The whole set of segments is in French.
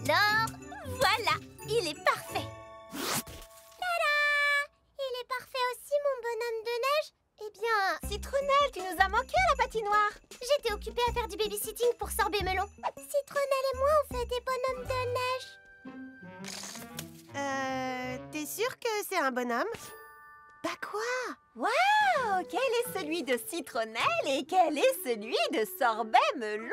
Alors, voilà, il est parfait. Tada! Il est parfait aussi, mon bonhomme de neige. Eh bien... Citronnelle, tu nous as manqué à la patinoire. J'étais occupée à faire du babysitting pour Sorbet Melon. Citronnelle et moi, on fait des bonhommes de neige. T'es sûre que c'est un bonhomme? Bah quoi? Waouh! Quel est celui de Citronnelle et quel est celui de Sorbet Melon?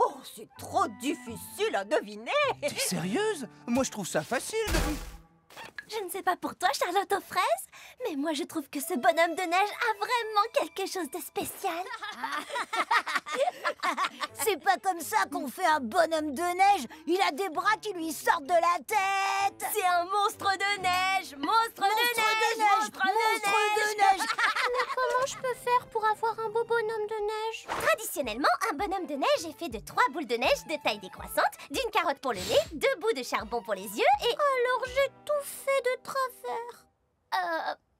Oh, c'est trop difficile à deviner! T'es sérieuse? Moi, je trouve ça facile de... Je ne sais pas pour toi, Charlotte aux fraises, mais moi je trouve que ce bonhomme de neige a vraiment quelque chose de spécial. C'est pas comme ça qu'on fait un bonhomme de neige. Il a des bras qui lui sortent de la tête. C'est un monstre de neige! Monstre de neige! Mais comment je peux faire pour avoir un beau bonhomme de neige? Traditionnellement, un bonhomme de neige est fait de 3 boules de neige de taille décroissante, d'une carotte pour le nez, 2 bouts de charbon pour les yeux et... Alors j'ai tout fait de travers.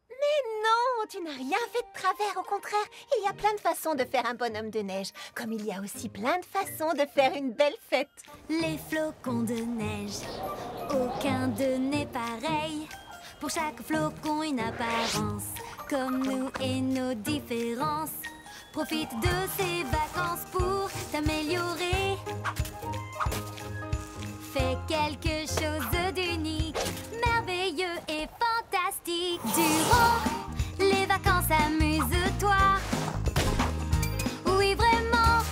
Mais non, tu n'as rien fait de travers, au contraire. Il y a plein de façons de faire un bonhomme de neige, comme il y a aussi plein de façons de faire une belle fête. Les flocons de neige, aucun d'eux n'est pareil. Pour chaque flocon, une apparence, comme nous et nos différences. Profite de ces vacances pour t'améliorer. Fais quelque chose d'unique, merveilleux et fantastique. Durant les vacances, amuse-toi. Oui, vraiment,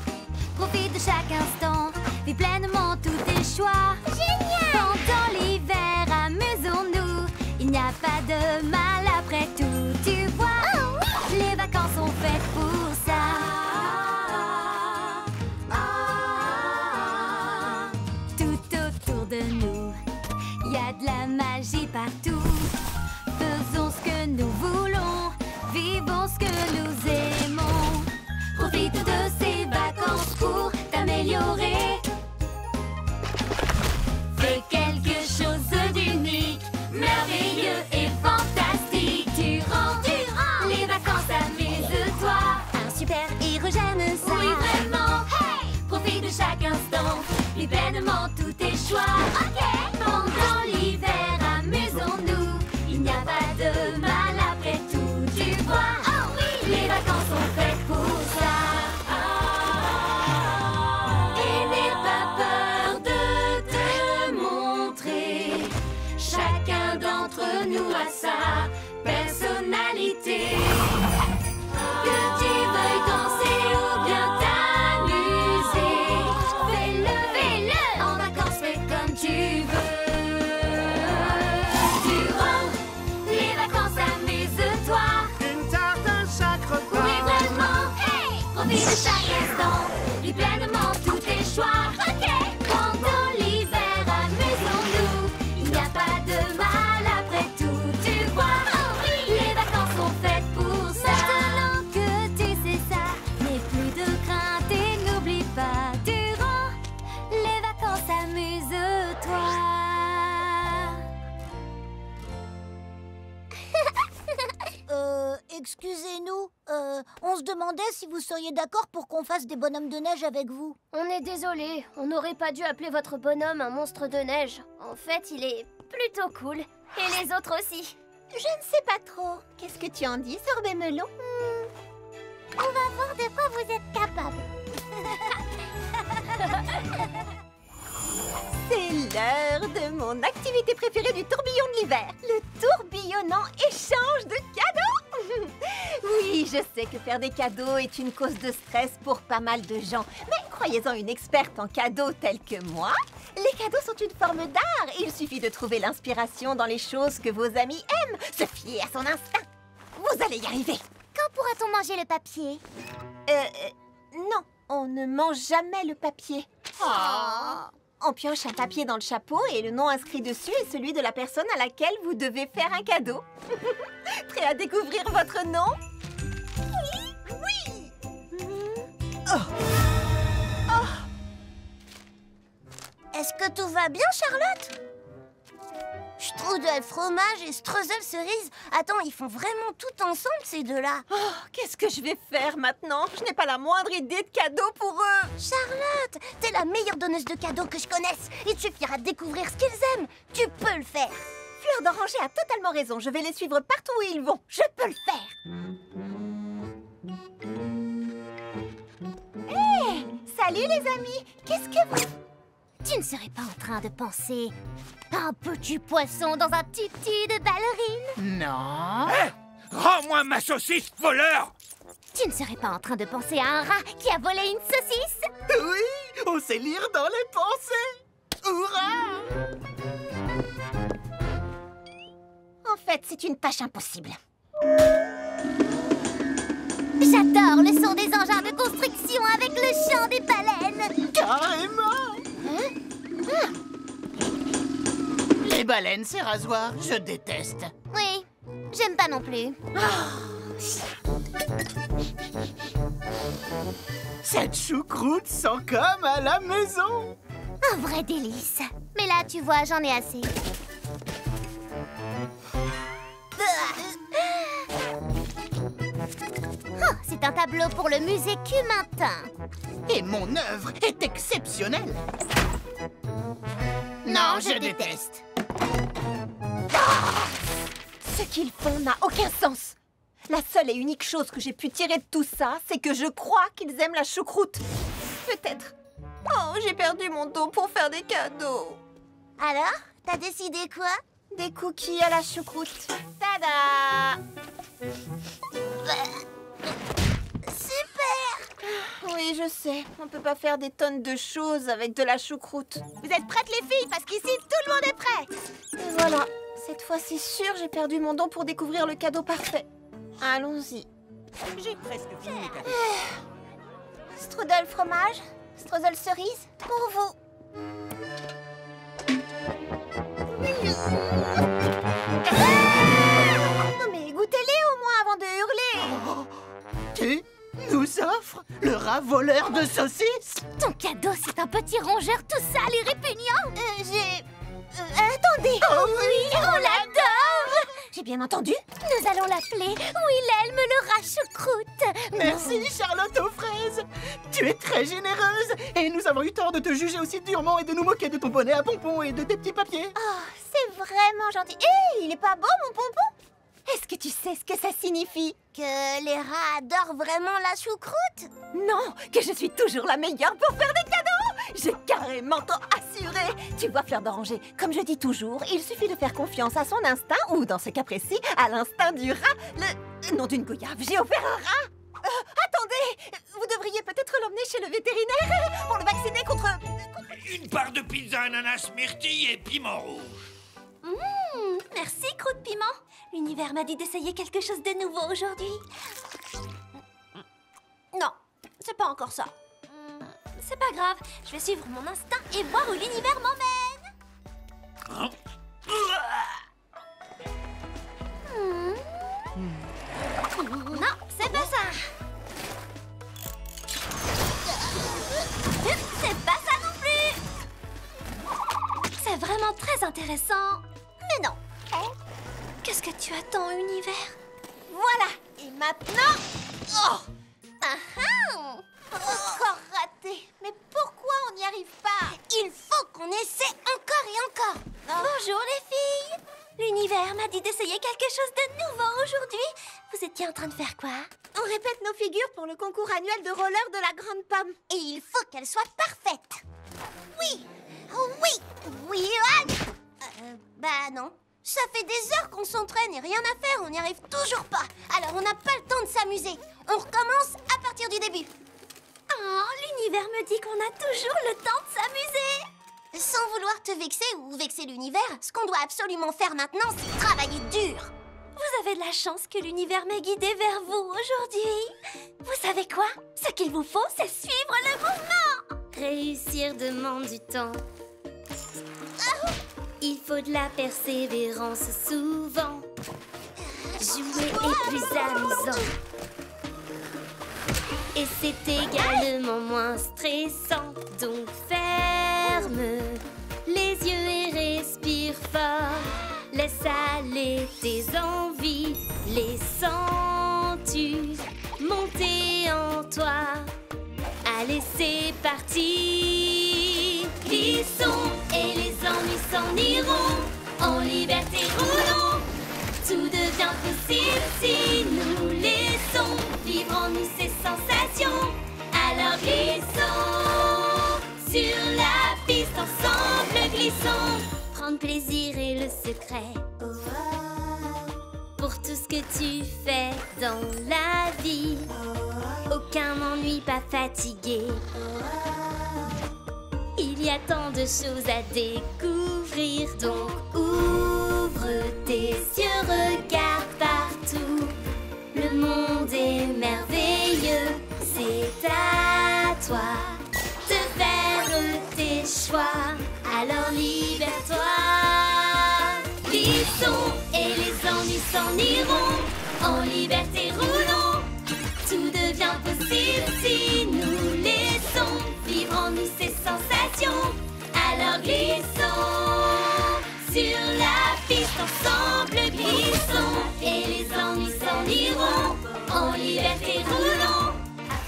profite de chaque instant. Vis pleinement tous tes choix. Génial! Pendant l'hiver, amusons-nous. Il n'y a pas de mal après tout, tu vois. Oh, oui! Les vacances sont faites pour ça. Tout autour de nous, il y a de la magie partout. Faisons ce que nous voulons, vivons ce que nous aimons. Profite de ces vacances pour t'améliorer. Fais quelque chose d'unique, merveilleux et fantastique. Durant les vacances, amuse-toi. Un super héros, j'aime ça. Oui, vraiment. Hey! Profite de chaque instant. Vis pleinement tous tes choix. Ok! Pendant l'hiver, amusons-nous. Il n'y a pas de mal après tout, tu vois. Oh oui! Les vacances sont faites pour ça. Et n'aie pas peur de te montrer. Chacun d'entre nous a sa personnalité. Que tu veuilles danser ou bien t'amuser, fais-le. En vacances, fais comme tu veux. Durant les vacances, amuse-toi. Une tarte à chaque repas. Oui, vraiment. Hey! Profite de chaque instant. Vis pleinement tous tes choix. Ok! Pendant l'hiver, amusons-nous. Il n'y a pas de mal après tout, tu vois. Oh oui! Les vacances sont faites pour ça. Maintenant que tu sais ça, n'aie plus de crainte et n'oublie pas. Durant les vacances, amuse-toi. Excusez-nous, on se demandait si vous seriez d'accord pour qu'on fasse des bonhommes de neige avec vous. On est désolé, on n'aurait pas dû appeler votre bonhomme un monstre de neige. En fait, il est plutôt cool. Et les autres aussi. Je ne sais pas trop. Qu'est-ce que tu en dis, Sorbet Melon? On va voir de quoi vous êtes capable. C'est l'heure de mon activité préférée du tourbillon de l'hiver. Le tourbillonnant échange de cadeaux. Oui, je sais que faire des cadeaux est une cause de stress pour pas mal de gens. Mais croyez-en une experte en cadeaux telle que moi, les cadeaux sont une forme d'art. Il suffit de trouver l'inspiration dans les choses que vos amis aiment. Se fier à son instinct. Vous allez y arriver. Quand pourra-t-on manger le papier? Non, on ne mange jamais le papier. On pioche un papier dans le chapeau et le nom inscrit dessus est celui de la personne à laquelle vous devez faire un cadeau. Prêt à découvrir votre nom? Oui! Est-ce que tout va bien, Charlotte? Strudel fromage et streusel cerise. Attends, ils font vraiment tout ensemble, ces deux-là. Oh, qu'est-ce que je vais faire maintenant? Je n'ai pas la moindre idée de cadeau pour eux. Charlotte, t'es la meilleure donneuse de cadeaux que je connaisse. Il te suffira de découvrir ce qu'ils aiment. Tu peux le faire. Fleur d'Oranger a totalement raison. Je vais les suivre partout où ils vont. Je peux le faire. Hé, salut les amis. Qu'est-ce que vous... Tu ne serais pas en train de penser à un petit poisson dans un tutu de ballerine? Non. Hé, rends-moi ma saucisse, voleur! Tu ne serais pas en train de penser à un rat qui a volé une saucisse? Oui, on sait lire dans les pensées. Hurrah! En fait, c'est une tâche impossible. J'adore le son des engins de construction avec le chant des baleines. Carrément! Les baleines, ces rasoirs, je déteste. Oui, j'aime pas non plus. Cette choucroute sent comme à la maison. Un vrai délice. Mais là, tu vois, j'en ai assez. Oh, c'est un tableau pour le musée Cumintin. Et mon œuvre est exceptionnelle. Non, je déteste. Ce qu'ils font n'a aucun sens. La seule et unique chose que j'ai pu tirer de tout ça, c'est que je crois qu'ils aiment la choucroute. Peut-être. Oh, j'ai perdu mon dos pour faire des cadeaux. Alors, t'as décidé quoi? Des cookies à la choucroute. Tada! Super! Oui, je sais. On peut pas faire des tonnes de choses avec de la choucroute. Vous êtes prêtes les filles? Parce qu'ici, tout le monde est prêt. Et voilà. Cette fois-ci, sûr, j'ai perdu mon don pour découvrir le cadeau parfait. Allons-y. J'ai presque fini mes cadeaux. Strudel fromage, streusel cerise, pour vous. Non mais goûtez-les au moins avant de hurler. Tu nous offres le rat voleur de saucisses? Ton cadeau, c'est un petit rongeur tout sale et répugnant. Attendez. Oh oui, on l'adore. J'ai bien entendu. Nous allons l'appeler Wilhelm le rat choucroute. Merci Charlotte aux fraises. Tu es très généreuse et nous avons eu tort de te juger aussi durement et de nous moquer de ton bonnet à pompons et de tes petits papiers. Oh, c'est vraiment gentil. Hé, il est pas beau mon pompon? Est-ce que tu sais ce que ça signifie? Que les rats adorent vraiment la choucroute? Non, que je suis toujours la meilleure pour faire des cadeaux. J'ai carrément t'en assuré. Tu vois, Fleur d'Oranger, comme je dis toujours, il suffit de faire confiance à son instinct, ou dans ce cas précis, à l'instinct du rat. Le nom d'une goyave, j'ai offert un rat. Attendez, vous devriez peut-être l'emmener chez le vétérinaire pour le vacciner contre... Une part de pizza ananas myrtille et piment rouge. Merci, Croûte Piment. L'univers m'a dit d'essayer quelque chose de nouveau aujourd'hui. Non, c'est pas encore ça. C'est pas grave, je vais suivre mon instinct et voir où l'univers m'emmène. Non, c'est pas ça. C'est pas ça non plus. C'est vraiment très intéressant. Mais non. Qu'est-ce que tu attends, univers? Voilà. Et maintenant... Oh, Encore raté. mais pourquoi on n'y arrive pas? Il faut qu'on essaie encore et encore. Bonjour les filles. L'univers m'a dit d'essayer quelque chose de nouveau aujourd'hui. Vous étiez en train de faire quoi? On répète nos figures pour le concours annuel de roller de la Grande Pomme. Et il faut qu'elle soit parfaite. Oui. Oui. Oui. Bah non. Ça fait des heures qu'on s'entraîne et rien à faire, on n'y arrive toujours pas. Alors on n'a pas le temps de s'amuser. On recommence à partir du début. Oh, l'univers me dit qu'on a toujours le temps de s'amuser. Sans vouloir te vexer ou vexer l'univers, ce qu'on doit absolument faire maintenant, c'est travailler dur. Vous avez de la chance que l'univers m'ait guidé vers vous aujourd'hui. Vous savez quoi? Ce qu'il vous faut, c'est suivre le mouvement. Réussir demande du temps. Il faut de la persévérance souvent. Jouer est plus amusant. Et c'est également moins stressant. Donc ferme les yeux et respire fort. parti. Glissons et les ennuis s'en iront. En liberté roulons. Tout devient possible si nous laissons vivre en nous ces sensations. Alors glissons sur la piste ensemble, glissons. Prendre plaisir est le secret pour tout ce que tu fais dans la vie. Aucun ennui, pas fatigué. Il y a tant de choses à découvrir, donc ouvre tes yeux, regarde partout. Le monde est merveilleux, c'est à toi de faire tes choix. Alors libère-toi. Glissons et les ennuis s'en iront. En liberté roulons. Tout devient possible si nous laissons vivre en nous ces sensations. Alors glissons sur la piste ensemble, glissons et les ennuis s'en iront. En liberté roulons.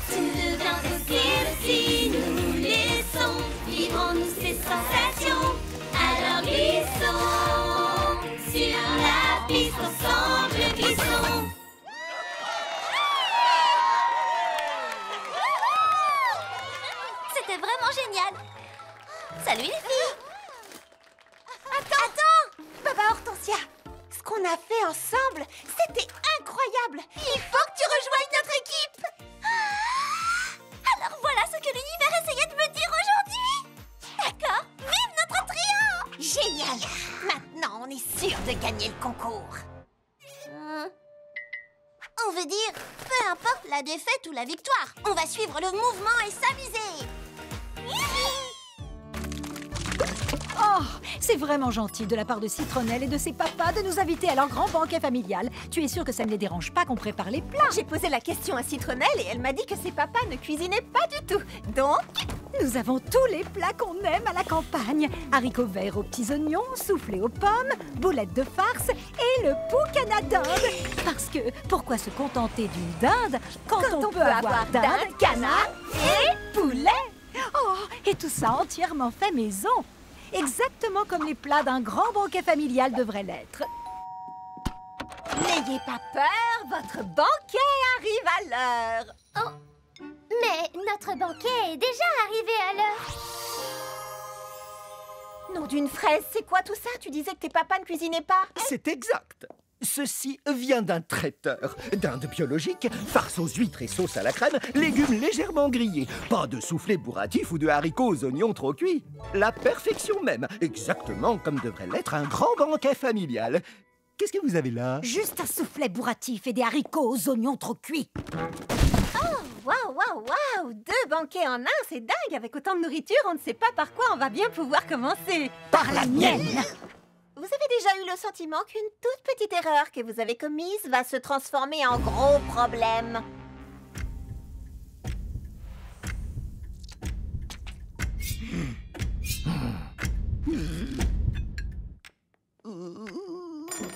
Tout devient possible si nous laissons vivre en nous ces sensations. Alors glissons sur la piste ensemble, glissons. C'était vraiment génial. Salut les filles. Attends. Baba Hortensia, ce qu'on a fait ensemble, c'était incroyable. Il faut que tu rejoignes notre équipe. Alors voilà ce que l'univers essayait de me dire aujourd'hui. D'accord, vive notre trio. Génial. Maintenant, on est sûr de gagner le concours. On veut dire, peu importe la défaite ou la victoire, on va suivre le mouvement et s'amuser. Oh, c'est vraiment gentil de la part de Citronnelle et de ses papas de nous inviter à leur grand banquet familial. Tu es sûr que ça ne les dérange pas qu'on prépare les plats? J'ai posé la question à Citronnelle et elle m'a dit que ses papas ne cuisinaient pas du tout. Donc, nous avons tous les plats qu'on aime à la campagne. Haricots verts aux petits oignons, soufflés aux pommes, boulettes de farce et le poucana d'Inde. Parce que pourquoi se contenter d'une dinde quand on peut avoir dinde, canard et poulet? Oh, et tout ça entièrement fait maison. Exactement comme les plats d'un grand banquet familial devraient l'être. n'ayez pas peur, votre banquet arrive à l'heure. Oh, mais notre banquet est déjà arrivé à l'heure. Nom d'une fraise, c'est quoi tout ça? Tu disais que tes papas ne cuisinaient pas? C'est exact. Ceci vient d'un traiteur. Dinde biologique, farce aux huîtres et sauce à la crème, légumes légèrement grillés. Pas de soufflé bourratif ou de haricots aux oignons trop cuits. La perfection même, exactement comme devrait l'être un grand banquet familial. Qu'est-ce que vous avez là? Juste un soufflet bourratif et des haricots aux oignons trop cuits. Waouh! 2 banquets en un, c'est dingue! Avec autant de nourriture, on ne sait pas par quoi on va bien pouvoir commencer. Par la mienne! Vous avez déjà eu le sentiment qu'une toute petite erreur que vous avez commise va se transformer en gros problème?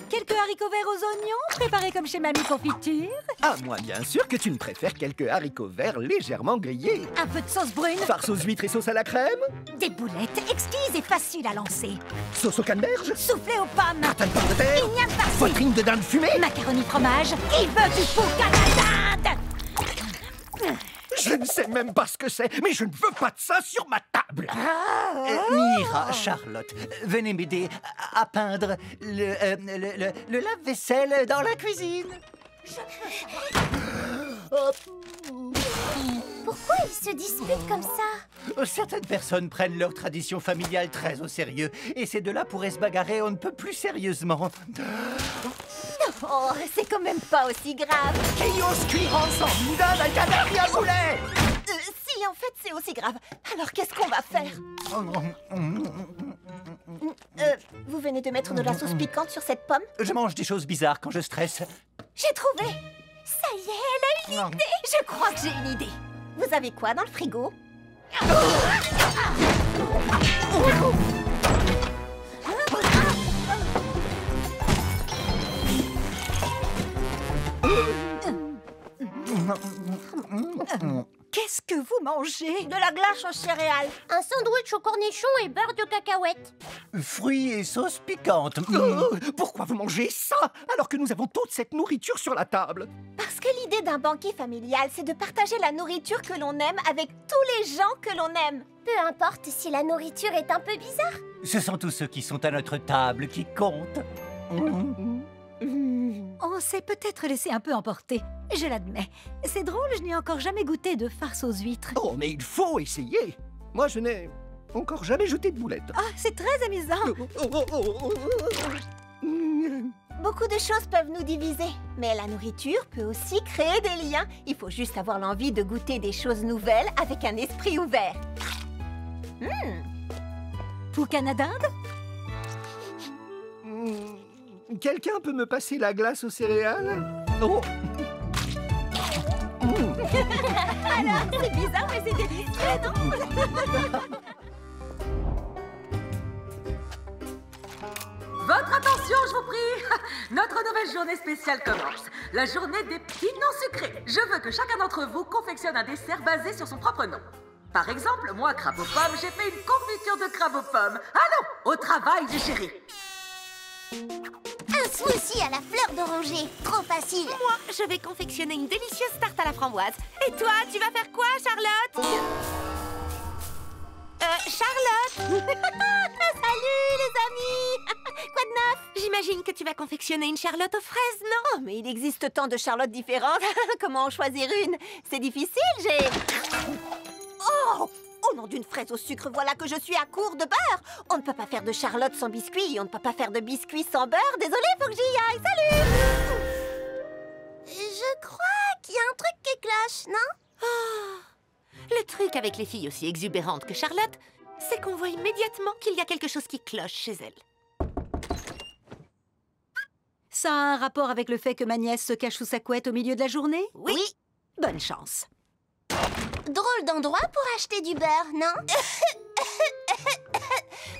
Quelques haricots verts aux oignons, préparés comme chez Mamie Confiture. À moins bien sûr que tu ne préfères quelques haricots verts légèrement grillés. Un peu de sauce brune. Farce aux huîtres et sauce à la crème. Des boulettes exquises et faciles à lancer. Sauce aux canneberges. Soufflé aux pommes. Tartane de pommes de terre. Igname farci. Poitrine de dinde fumée. Macaroni fromage. Qui veut du poucana d'Inde? Je ne sais même pas ce que c'est, mais je ne veux pas de ça sur ma table. Mira, Charlotte, venez m'aider à peindre le lave-vaisselle dans la cuisine. Pourquoi ils se disputent comme ça? Certaines personnes prennent leur tradition familiale très au sérieux, et ces deux-là pourraient se bagarrer on ne peut plus sérieusement. Oh, c'est quand même pas aussi grave. Qui ose cuire ensemble une dinde, un canard et un poulet? Si, en fait, c'est aussi grave. Alors, qu'est-ce qu'on va faire? Vous venez de mettre de la sauce piquante sur cette pomme? Je mange des choses bizarres quand je stresse. J'ai trouvé! Ça y est, elle a une idée! Je crois que j'ai une idée. Vous avez quoi dans le frigo? Qu'est-ce que vous mangez? De la glace aux céréales. Un sandwich au cornichon et beurre de cacahuète. Fruits et sauce piquante. Pourquoi vous mangez ça alors que nous avons toute cette nourriture sur la table? Parce que l'idée d'un banquet familial, c'est de partager la nourriture que l'on aime avec tous les gens que l'on aime. Peu importe si la nourriture est un peu bizarre. Ce sont tous ceux qui sont à notre table qui comptent. On s'est peut-être laissé un peu emporter, je l'admets. C'est drôle, je n'ai encore jamais goûté de farce aux huîtres. Oh, mais il faut essayer. Moi, je n'ai encore jamais jeté de boulettes. Ah, c'est très amusant. Beaucoup de choses peuvent nous diviser, mais la nourriture peut aussi créer des liens. Il faut juste avoir l'envie de goûter des choses nouvelles avec un esprit ouvert. Poucana d'Inde? Quelqu'un peut me passer la glace aux céréales? Oh. Alors, c'est bizarre, mais c'est délicieux, non? Votre attention, je vous prie. Notre nouvelle journée spéciale commence. La journée des petits noms sucrés. Je veux que chacun d'entre vous confectionne un dessert basé sur son propre nom. Par exemple, moi, crabe aux pommes, j'ai fait une confiture de crabe aux pommes. Allons, au travail, les chéris. Un smoothie à la fleur d'oranger. Trop facile. Moi, je vais confectionner une délicieuse tarte à la framboise. Et toi, tu vas faire quoi, Charlotte? Charlotte. Salut, les amis. Quoi de neuf? J'imagine que tu vas confectionner une Charlotte aux fraises, non? Oh, mais il existe tant de Charlottes différentes. Comment en choisir une? C'est difficile, j'ai... Oh! Au nom d'une fraise au sucre, voilà que je suis à court de beurre. On ne peut pas faire de Charlotte sans biscuit. On ne peut pas faire de biscuit sans beurre. Désolée, faut que j'y aille. Salut! Je crois qu'il y a un truc qui cloche, non? Le truc avec les filles aussi exubérantes que Charlotte, c'est qu'on voit immédiatement qu'il y a quelque chose qui cloche chez elles. Ça a un rapport avec le fait que ma nièce se cache sous sa couette au milieu de la journée? Oui. Bonne chance. Drôle d'endroit pour acheter du beurre, non?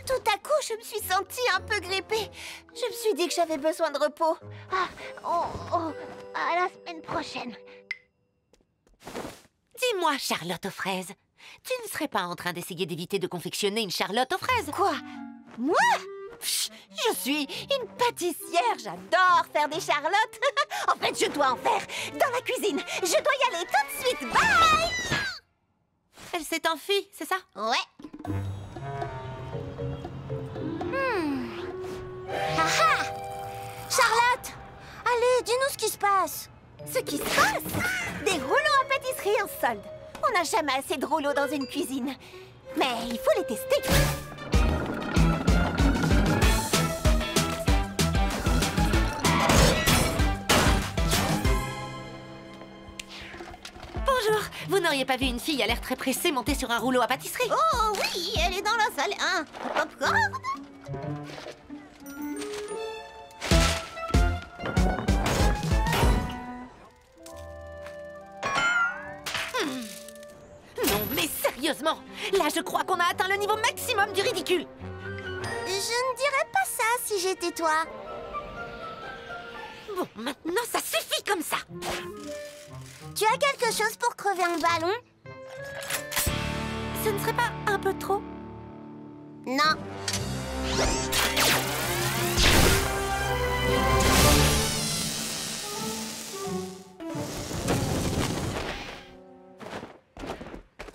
Tout à coup, je me suis sentie un peu grippée. Je me suis dit que j'avais besoin de repos. À la semaine prochaine. Dis-moi, Charlotte aux fraises, tu ne serais pas en train d'essayer d'éviter de confectionner une Charlotte aux fraises? Quoi? Moi? Pff, je suis une pâtissière. J'adore faire des Charlottes. En fait, je dois en faire dans la cuisine. Je dois y aller tout de suite. Bye! Elle s'est enfuie, c'est ça? Ouais. Ah! Charlotte! Allez, dis-nous ce qui se passe. Ce qui se passe? Des rouleaux à pâtisserie en solde. On n'a jamais assez de rouleaux dans une cuisine. Mais il faut les tester. Bonjour, vous n'auriez pas vu une fille à l'air très pressée monter sur un rouleau à pâtisserie? Oh oui, elle est dans la salle 1. Popcorn? Non, mais sérieusement, là je crois qu'on a atteint le niveau maximum du ridicule. Je ne dirais pas ça si j'étais toi. Bon, maintenant ça suffit comme ça. Tu as quelque chose pour crever un ballon? Ce ne serait pas un peu trop? Non.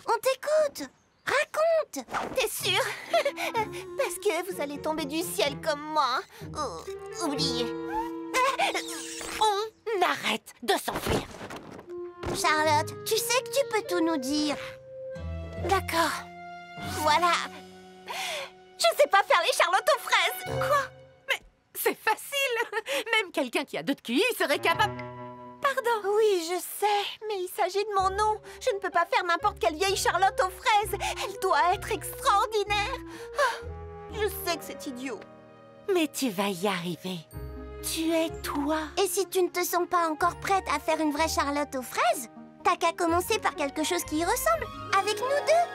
On t'écoute. Raconte. T'es sûre? Parce que vous allez tomber du ciel comme moi. Oh, oubliez. On arrête de s'enfuir. Charlotte, tu sais que tu peux tout nous dire. D'accord. Voilà. Je sais pas faire les Charlottes aux fraises. Quoi? Mais c'est facile. Même quelqu'un qui a 2 QI serait capable... Pardon. Oui, je sais, mais il s'agit de mon nom. Je ne peux pas faire n'importe quelle vieille Charlotte aux fraises. Elle doit être extraordinaire. Ah, je sais que c'est idiot. Mais tu vas y arriver. Tu es toi. Et si tu ne te sens pas encore prête à faire une vraie Charlotte aux fraises, t'as qu'à commencer par quelque chose qui y ressemble, avec nous deux.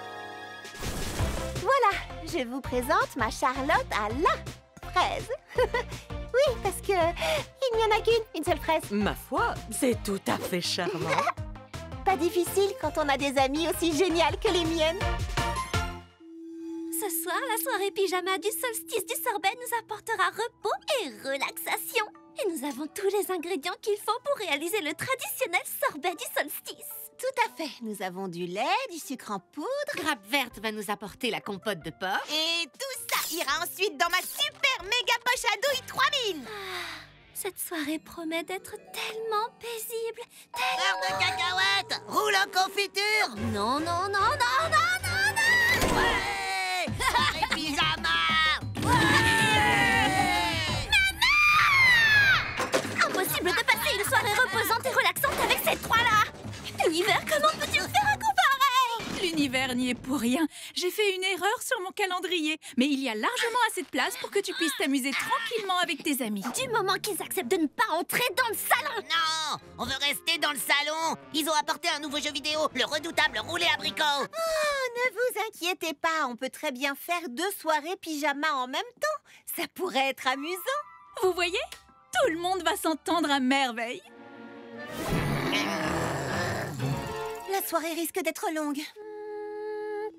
Voilà, je vous présente ma Charlotte à la fraise. Oui, parce que il n'y en a qu'une seule fraise. Ma foi, c'est tout à fait charmant. pas difficile quand on a des amis aussi géniales que les miennes. Ce soir, la soirée pyjama du solstice du sorbet nous apportera repos et relaxation. Et nous avons tous les ingrédients qu'il faut pour réaliser le traditionnel sorbet du solstice. Tout à fait. Nous avons du lait, du sucre en poudre. Grappe Verte va nous apporter la compote de porc. Et tout ça ira ensuite dans ma super méga poche à douille 3000. Cette soirée promet d'être tellement paisible, Beurre de cacahuète, roule en confiture. Non, non, non, non, non, non, non. Ouais, soirée pyjama. Impossible de passer une soirée reposante et relaxante avec ces trois-là. L'hiver, comment peux-tu me faire un coup pareil? L'univers n'y est pour rien. J'ai fait une erreur sur mon calendrier. Mais il y a largement assez de place pour que tu puisses t'amuser tranquillement avec tes amis. Du moment qu'ils acceptent de ne pas entrer dans le salon. Non, on veut rester dans le salon. Ils ont apporté un nouveau jeu vidéo, le redoutable roulé abricot. Oh, ne vous inquiétez pas, on peut très bien faire 2 soirées pyjama en même temps. Ça pourrait être amusant. Vous voyez? Tout le monde va s'entendre à merveille. La soirée risque d'être longue.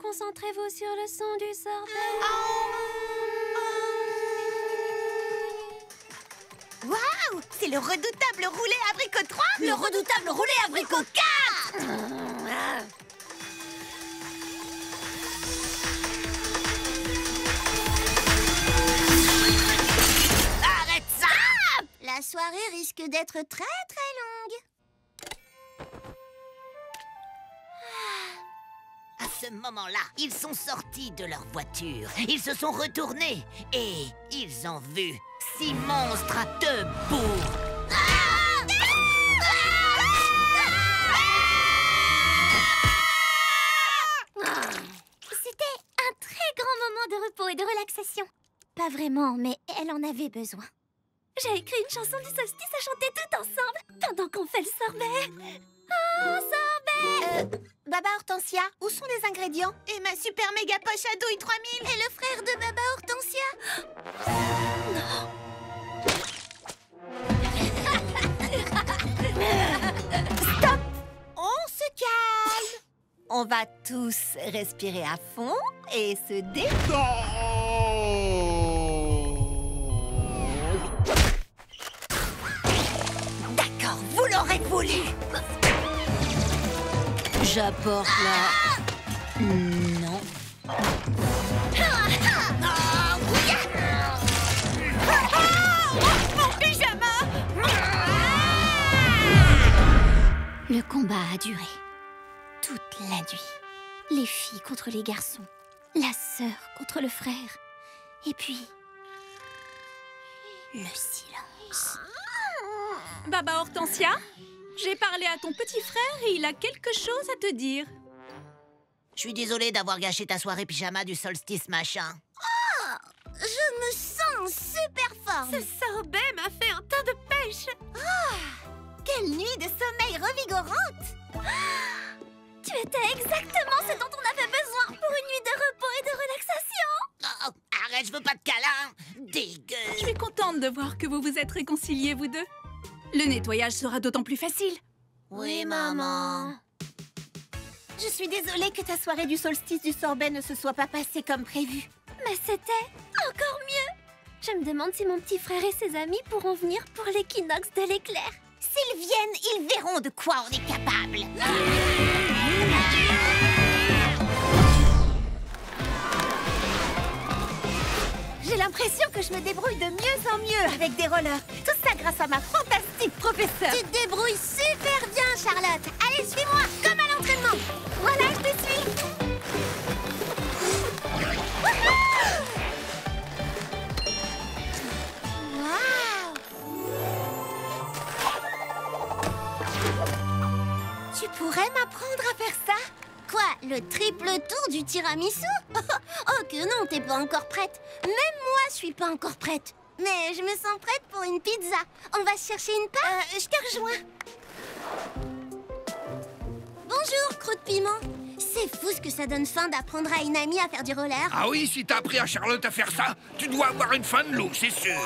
Concentrez-vous sur le son du sorbet. Waouh, c'est le redoutable roulé abricot 3. Le redoutable roulé abricot 4. Arrête ça. La soirée risque d'être très très longue. À ce moment-là, ils sont sortis de leur voiture. Ils se sont retournés et ils ont vu 6 monstres debout. C'était un très grand moment de repos et de relaxation. Pas vraiment, mais elle en avait besoin. J'ai écrit une chanson du solstice à chanter tout ensemble pendant qu'on fait le sorbet. Oh, sorbet! Baba Hortensia, où sont les ingrédients? Et ma super méga poche à douille 3000? Et le frère de Baba Hortensia? Stop! On se calme. On va tous respirer à fond et se D'accord, vous l'aurez voulu. J'apporte la... Non. Mon pyjama! Le combat a duré toute la nuit. Les filles contre les garçons, la sœur contre le frère, et puis le silence. Baba Hortensia, j'ai parlé à ton petit frère et il a quelque chose à te dire. Je suis désolée d'avoir gâché ta soirée pyjama du solstice machin. Oh, je me sens super forme. Ce sorbet m'a fait un tas de pêche. Quelle nuit de sommeil revigorante. Tu étais exactement ce dont on avait besoin pour une nuit de repos et de relaxation. Oh, arrête, je veux pas de câlin. Je Dégueu. suis contente de voir que vous vous êtes réconciliés, vous deux. Le nettoyage sera d'autant plus facile. Oui, maman. Je suis désolée que ta soirée du solstice du sorbet ne se soit pas passée comme prévu. Mais c'était encore mieux. Je me demande si mon petit frère et ses amis pourront venir pour l'équinoxe de l'éclair. S'ils viennent, ils verront de quoi on est capable. J'ai l'impression que je me débrouille de mieux en mieux avec des rollers. Tout ça grâce à ma fantastique professeure. Tu te débrouilles super bien, Charlotte. Allez, suis-moi, comme à l'entraînement. Voilà, je te suis. Waouh! Tu pourrais m'apprendre à faire ça? Quoi, le triple tour du tiramisu? Oh que non, t'es pas encore prête. Même moi, je suis pas encore prête. Mais je me sens prête pour une pizza. On va chercher une part? Je te rejoins. Bonjour, croûte piment. C'est fou ce que ça donne faim d'apprendre à une amie à faire du roller. Ah oui, si t'as appris à Charlotte à faire ça, tu dois avoir une fin de loup, c'est sûr.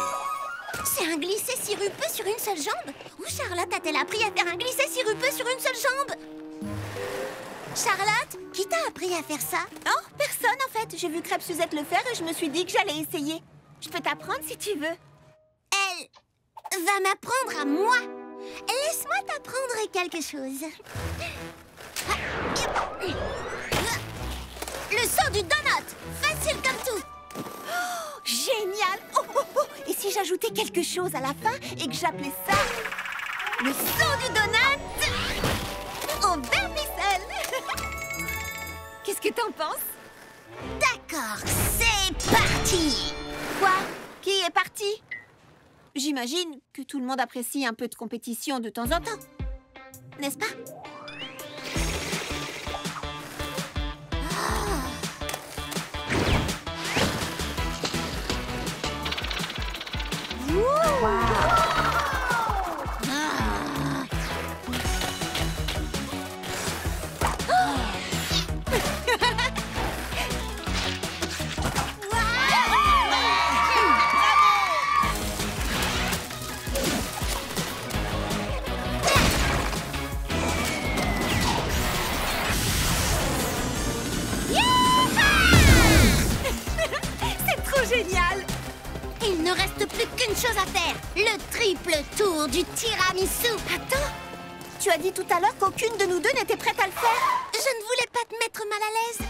C'est un glissé sirupeux sur une seule jambe? Où Charlotte a-t-elle appris à faire un glissé sirupeux sur une seule jambe? Charlotte, qui t'a appris à faire ça? Oh, personne en fait. J'ai vu Crêpe Suzette le faire et je me suis dit que j'allais essayer. Je peux t'apprendre si tu veux. Elle va m'apprendre à moi. Laisse-moi t'apprendre quelque chose. Le saut du donut. Facile comme tout. Oh, génial. Oh, oh, oh. Et si j'ajoutais quelque chose à la fin et que j'appelais ça le saut du donut au vermicelle? Qu'est-ce que t'en penses? D'accord, c'est parti. Quoi? Qui est parti? J'imagine que tout le monde apprécie un peu de compétition de temps en temps. N'est-ce pas? Génial! Il ne reste plus qu'une chose à faire. Le triple tour du tiramisu. Attends, tu as dit tout à l'heure qu'aucune de nous deux n'était prête à le faire. Je ne voulais pas te mettre mal à l'aise.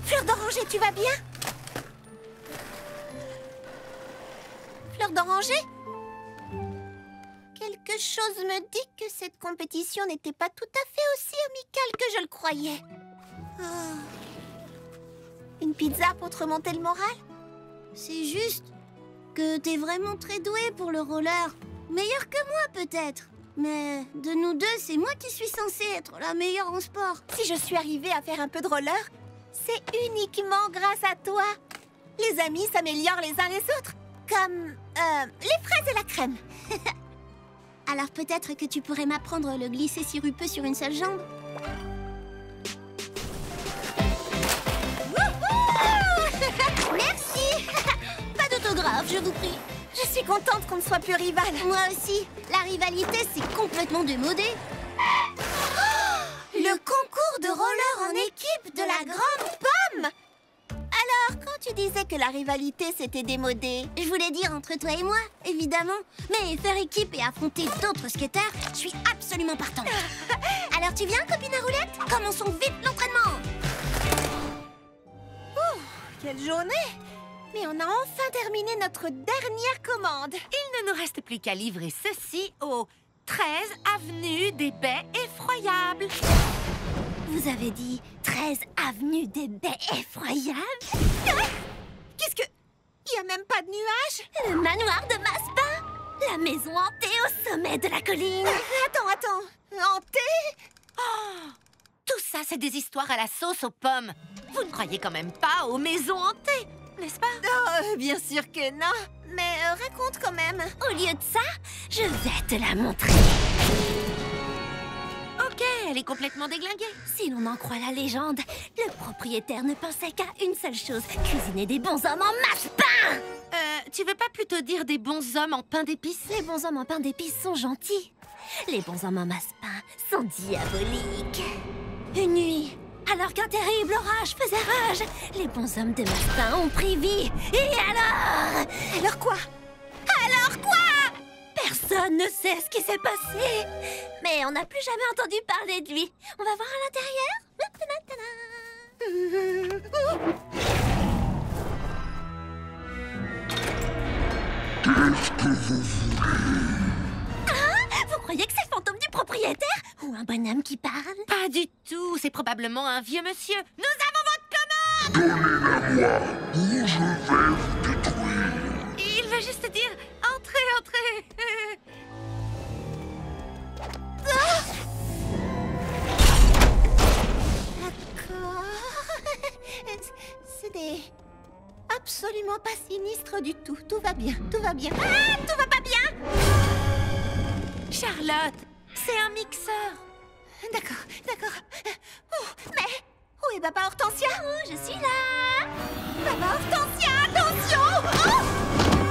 Fleur d'oranger, tu vas bien? Fleur d'oranger? Quelque chose me dit que cette compétition n'était pas tout à fait aussi amicale que je le croyais. Oh. Une pizza pour te remonter le moral? C'est juste que t'es vraiment très douée pour le roller. Meilleure que moi peut-être. Mais de nous deux, c'est moi qui suis censée être la meilleure en sport. Si je suis arrivée à faire un peu de roller, c'est uniquement grâce à toi. Les amis s'améliorent les uns les autres. Comme les fraises et la crème. Alors peut-être que tu pourrais m'apprendre le glisser sirupeux sur une seule jambe. Merci. Pas d'autographe, je vous prie. Je suis contente qu'on ne soit plus rivales. Moi aussi. La rivalité, c'est complètement démodé. Le concours de roller en équipe de la Grande Pomme. Alors, quand tu disais que la rivalité s'était démodée, je voulais dire entre toi et moi, évidemment. Mais faire équipe et affronter d'autres skateurs, je suis absolument partante. Alors tu viens, copine à roulette? Commençons vite l'entraînement. Quelle journée! Mais on a enfin terminé notre dernière commande. Il ne nous reste plus qu'à livrer ceci au 13 avenue des Baies Effroyables. Vous avez dit 13 avenue des Baies Effroyables? Qu'est-ce que... Il n'y a même pas de nuages? Le manoir de Maspin, la maison hantée au sommet de la colline. Attends, hantée? Oh, tout ça, c'est des histoires à la sauce aux pommes. Vous ne croyez quand même pas aux maisons hantées, n'est-ce pas? Oh, bien sûr que non. Mais raconte quand même. Au lieu de ça, je vais te la montrer. Ok, elle est complètement déglinguée. Si l'on en croit la légende, le propriétaire ne pensait qu'à une seule chose, cuisiner des bons hommes en masse-pain. Tu veux pas plutôt dire des bons hommes en pain d'épices? Les bons hommes en pain d'épices sont gentils. Les bons hommes en masse-pain sont diaboliques. Une nuit, alors qu'un terrible orage faisait rage, les bons hommes de masse-pain ont pris vie. Et alors? Alors quoi? Personne ne sait ce qui s'est passé. Mais on n'a plus jamais entendu parler de lui. On va voir à l'intérieur. Qu'est-ce que vous voulez? Vous croyez que c'est le fantôme du propriétaire? Ou un bonhomme qui parle? Pas du tout, c'est probablement un vieux monsieur. Nous avons votre commande! Donnez-la-moi ou je vais vous détruire. Il veut juste dire entrez. D'accord. C'est absolument pas sinistre du tout. Tout va bien, tout va bien. Ah, tout va pas bien! Charlotte, c'est un mixeur. D'accord, d'accord. Mais où est Baba Hortensia? Je suis là. Baba Hortensia, attention!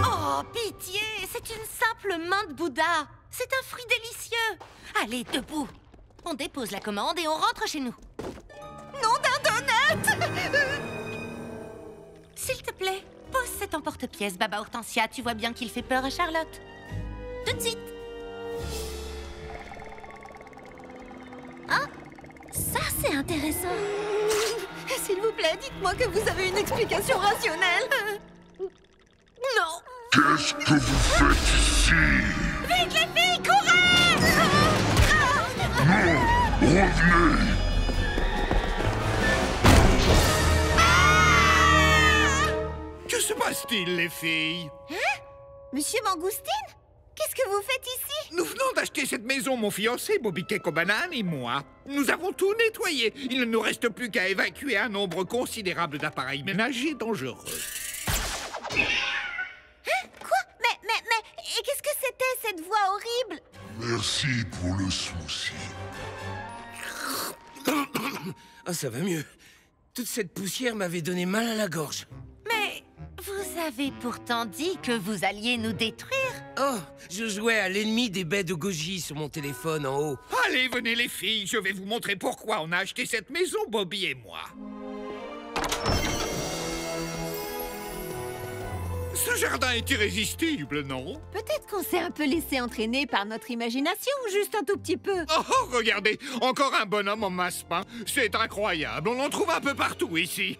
Oh, pitié, c'est une simple main de Bouddha. C'est un fruit délicieux. Allez, debout. On dépose la commande et on rentre chez nous. Nom d'un donut! S'il te plaît, pose cet emporte-pièce, Baba Hortensia. Tu vois bien qu'il fait peur à Charlotte. Tout de suite. Ah, ça c'est intéressant. S'il vous plaît, dites-moi que vous avez une explication rationnelle. Non. Qu'est-ce que vous faites ici? Vite les filles, courez! Non! Revenez! Que se passe-t-il, les filles? Hein? Monsieur Mangoustine? Qu'est-ce que vous faites ici? Nous venons d'acheter cette maison, mon fiancé, Bobby Cake aux bananes et moi. Nous avons tout nettoyé. Il ne nous reste plus qu'à évacuer un nombre considérable d'appareils ménagers dangereux. Hein? Quoi? Mais, et qu'est-ce que c'était, cette voix horrible? Merci pour le souci. Ah, ça va mieux. Toute cette poussière m'avait donné mal à la gorge. Mais vous avez pourtant dit que vous alliez nous détruire. Oh, je jouais à l'ennemi des baies de goji sur mon téléphone en haut. Allez, venez les filles, je vais vous montrer pourquoi on a acheté cette maison, Bobby et moi. Ce jardin est irrésistible, non? Peut-être qu'on s'est un peu laissé entraîner par notre imagination, juste un tout petit peu. Oh, regardez, encore un bonhomme en masse-pain. C'est incroyable, on en trouve un peu partout ici.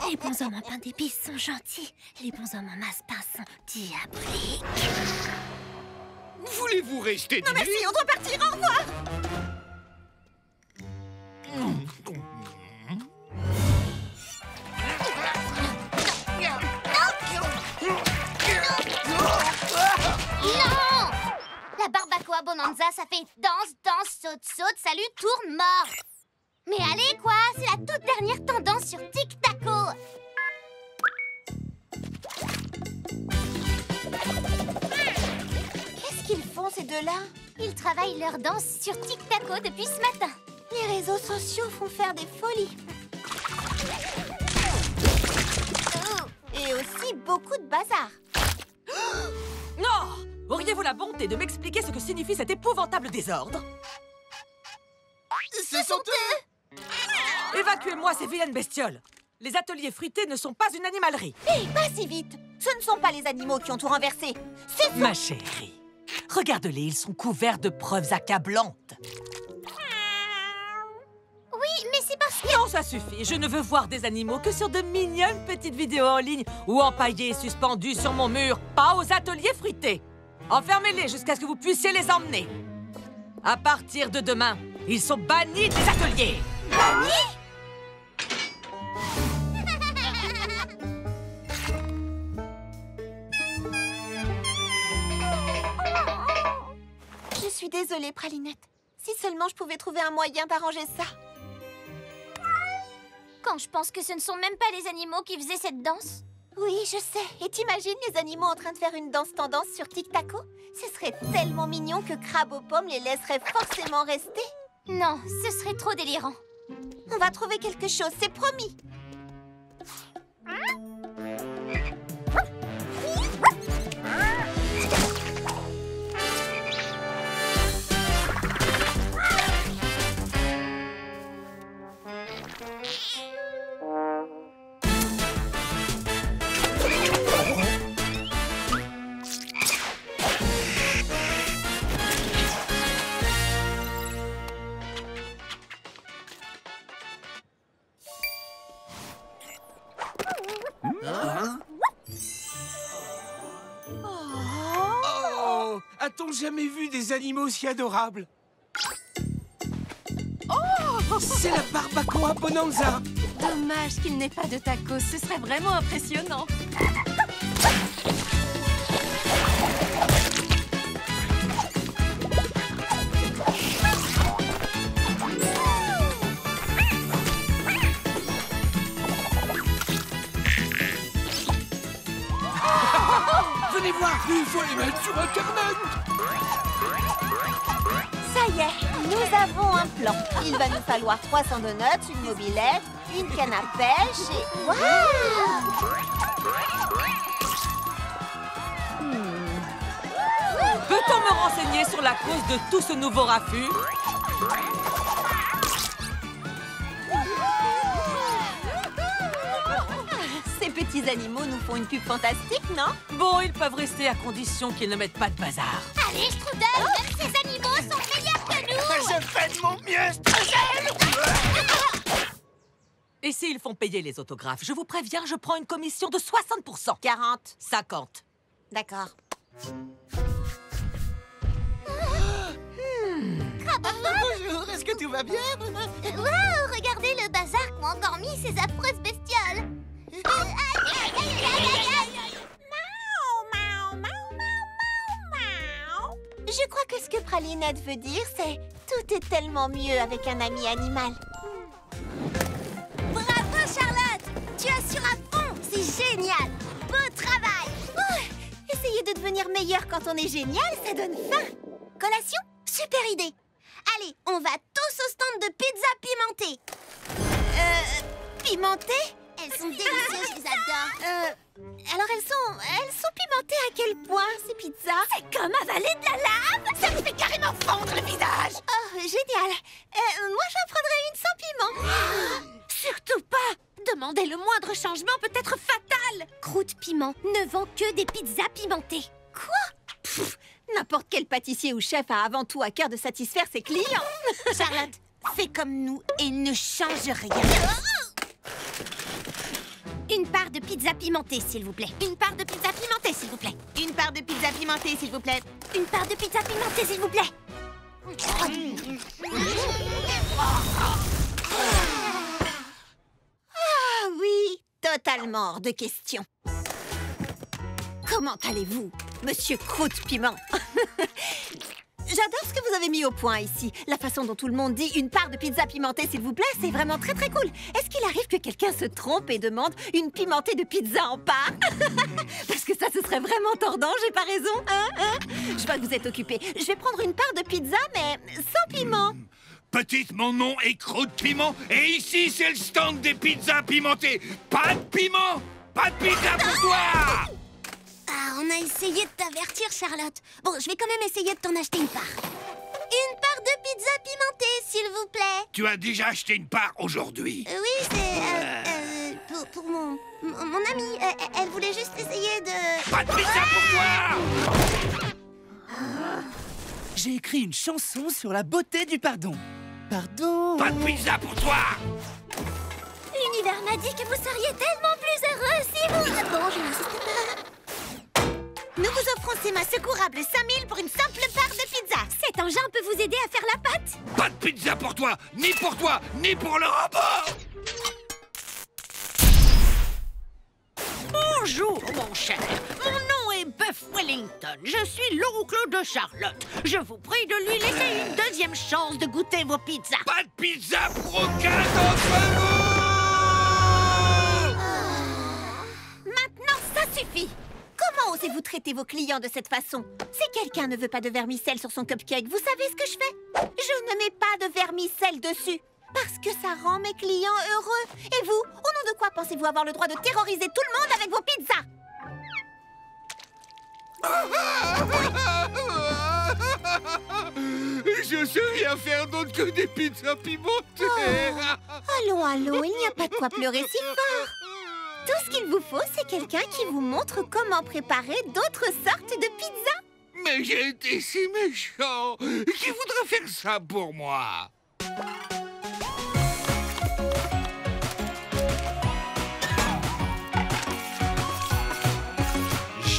Les bonshommes en pain d'épices sont gentils. Les bonshommes en masse-pain sont diaboliques. Voulez-vous rester Non merci, on doit partir, au revoir! Non! La barbacoa bonanza, ça fait danse, danse, saute, saute, salut, tourne, mort. Mais allez quoi, c'est la toute dernière tendance sur Tic Taco. Qu'est-ce qu'ils font, ces deux-là? Ils travaillent leur danse sur Tic Taco depuis ce matin. Les réseaux sociaux font faire des folies. Et aussi beaucoup de bazar. Non! Auriez-vous la bonté de m'expliquer ce que signifie cet épouvantable désordre? Ce sont eux! Évacuez-moi ces vilaines bestioles! Les ateliers fruités ne sont pas une animalerie. Hé, pas si vite! Ce ne sont pas les animaux qui ont tout renversé. C'est Ma chérie, regarde-les, ils sont couverts de preuves accablantes. Oui, mais c'est parce que... Non, ça suffit. Je ne veux voir des animaux que sur de mignonnes petites vidéos en ligne ou empaillés et suspendus sur mon mur, pas aux ateliers fruités. Enfermez-les jusqu'à ce que vous puissiez les emmener. À partir de demain, ils sont bannis des ateliers. Bannis? Je suis désolée, Pralinette. Si seulement je pouvais trouver un moyen d'arranger ça. Quand je pense que ce ne sont même pas les animaux qui faisaient cette danse. Oui, je sais. Et t'imagines les animaux en train de faire une danse tendance sur Tic Taco? Ce serait tellement mignon que Crabe aux pommes les laisserait forcément rester. Non, ce serait trop délirant. On va trouver quelque chose, c'est promis. Oh! A-t-on jamais vu des animaux aussi adorables? Oh! C'est la barbacoa bonanza! Dommage qu'il n'ait pas de tacos, ce serait vraiment impressionnant. Venez voir, il faut les mettre sur Internet! Ça y est, nous avons un plan. Il va nous falloir 300 donuts, une mobilette, une canne à pêche et... Waouh! Peut-on me renseigner sur la cause de tout ce nouveau raffut? Ces petits animaux nous font une pub fantastique, non? Bon, ils peuvent rester à condition qu'ils ne mettent pas de bazar. Allez, Strudel, même ces animaux sont meilleurs que nous. Je fais de mon mieux, Strudel! Et s'ils font payer les autographes, je vous préviens, je prends une commission de 60%. 40. 50. D'accord. Bonjour, est-ce que tout va bien? Waouh, regardez le bazar qu'ont encore mis ces affreuses bestioles. Je crois que ce que Pralinette veut dire, c'est tout est tellement mieux avec un ami animal. Bravo, Charlotte! Tu assures à fond, c'est génial! Beau travail! Essayer de devenir meilleur quand on est génial, ça donne faim. Collation? Super idée! Allez, on va tous au stand de pizza pimentée! Pimentées? Elles sont délicieuses, je les adore! Alors elles sont pimentées à quel point, ces pizzas? C'est comme avaler de la lave! Ça me fait carrément fondre le visage! Oh, génial! Moi, j'en prendrais une sans piment. Surtout pas! Demander le moindre changement peut être fatal! Croûte Piment ne vend que des pizzas pimentées. Quoi? N'importe quel pâtissier ou chef a avant tout à cœur de satisfaire ses clients. Charlotte, fais comme nous et ne change rien. Une part de pizza pimentée, s'il vous plaît. Une part de pizza pimentée, s'il vous plaît. Une part de pizza pimentée, s'il vous plaît. Une part de pizza pimentée, s'il vous plaît. Ah oui, totalement hors de question. Comment allez-vous, monsieur Croûte Piment? J'adore ce que vous avez mis au point ici. La façon dont tout le monde dit une part de pizza pimentée, s'il vous plaît, c'est vraiment très très cool. Est-ce qu'il arrive que quelqu'un se trompe et demande une pimentée de pizza en part? Parce que ça, ce serait vraiment tordant, j'ai pas raison, hein? Je vois que vous êtes occupé. Je vais prendre une part de pizza, mais sans piment. Petite, mon nom est Croûte Piment, et ici, c'est le stand des pizzas pimentées. Pas de piment, pas de pizza pour toi! Ah, on a essayé de t'avertir, Charlotte. Bon, je vais quand même essayer de t'en acheter une part. Une part de pizza pimentée, s'il vous plaît. Tu as déjà acheté une part aujourd'hui. Oui, c'est... pour mon amie. Elle voulait juste essayer de... Pas de pizza pour toi! J'ai écrit une chanson sur la beauté du pardon. Pardon. Pas de pizza pour toi! L'univers m'a dit que vous seriez tellement plus heureux si vous... Bon, je n'insiste pas. Nous vous offrons ces mains secourables 5000 pour une simple part de pizza. Cet engin peut vous aider à faire la pâte. Pas de pizza pour toi, ni pour le robot! Bonjour, mon cher. Mon nom est Buff Wellington. Je suis l'oncle de Charlotte. Je vous prie de lui laisser une deuxième chance de goûter vos pizzas. Pas de pizza pour aucun d'entre vous! Maintenant, ça suffit. Comment osez-vous traiter vos clients de cette façon? Si quelqu'un ne veut pas de vermicelle sur son cupcake, vous savez ce que je fais? Je ne mets pas de vermicelle dessus. Parce que ça rend mes clients heureux. Et vous, au nom de quoi pensez-vous avoir le droit de terroriser tout le monde avec vos pizzas? Je sais rien faire d'autre que des pizzas pimentées. Allons, il n'y a pas de quoi pleurer si fort. Tout ce qu'il vous faut, c'est quelqu'un qui vous montre comment préparer d'autres sortes de pizzas. Mais j'ai été si méchant. Qui voudrait faire ça pour moi?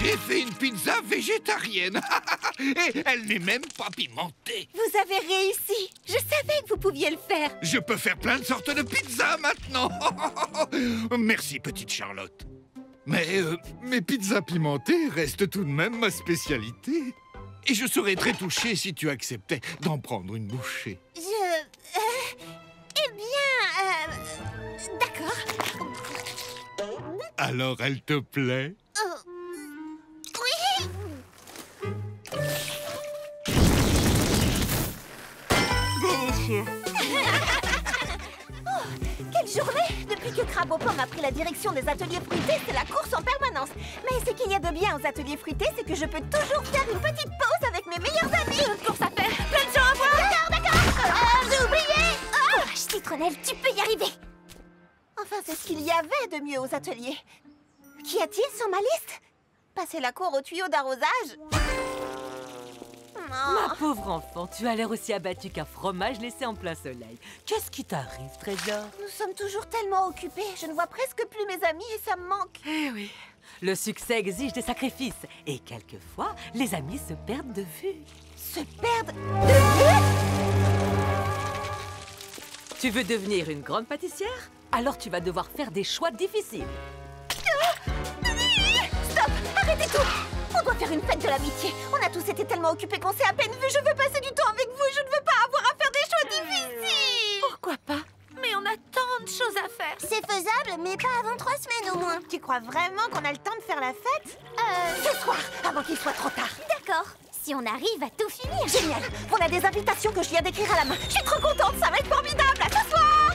J'ai fait une pizza végétarienne. Et elle n'est même pas pimentée. Vous avez réussi. Je savais que vous pouviez le faire. Je peux faire plein de sortes de pizzas maintenant. Merci, petite Charlotte. Mais mes pizzas pimentées restent tout de même ma spécialité. Et je serais très touché si tu acceptais d'en prendre une bouchée. Eh bien... D'accord. Alors, elle te plaît? Oui. délicieux. Quelle journée! Depuis que Crabe aux pommes a pris la direction des ateliers fruités, c'est la course en permanence. Mais ce qu'il y a de bien aux ateliers fruités, c'est que je peux toujours faire une petite pause avec mes meilleurs amis. Une course à faire, plein de gens à voir. D'accord. J'ai oublié. Oh, Citronnelle, tu peux y arriver. Enfin, c'est ce qu'il y avait de mieux aux ateliers. Qu'y a-t-il sur ma liste? Passer la cour au tuyau d'arrosage? Ma pauvre enfant, tu as l'air aussi abattu qu'un fromage laissé en plein soleil. Qu'est-ce qui t'arrive, Trésor? Nous sommes toujours tellement occupés. Je ne vois presque plus mes amis et ça me manque. Eh oui, le succès exige des sacrifices. Et quelquefois, les amis se perdent de vue. Se perdent de vue? Tu veux devenir une grande pâtissière? Alors tu vas devoir faire des choix difficiles. Stop! Arrêtez tout! On doit faire une fête de l'amitié. On a tous été tellement occupés qu'on s'est à peine vus. Je veux passer du temps avec vous et je ne veux pas avoir à faire des choix difficiles. Pourquoi pas? Mais on a tant de choses à faire. C'est faisable, mais pas avant 3 semaines au moins. Tu crois vraiment qu'on a le temps de faire la fête? Ce soir, avant qu'il soit trop tard. D'accord. Si on arrive à tout finir. Génial! On a des invitations que je viens d'écrire à la main. Je suis trop contente, ça va être formidable. À ce soir!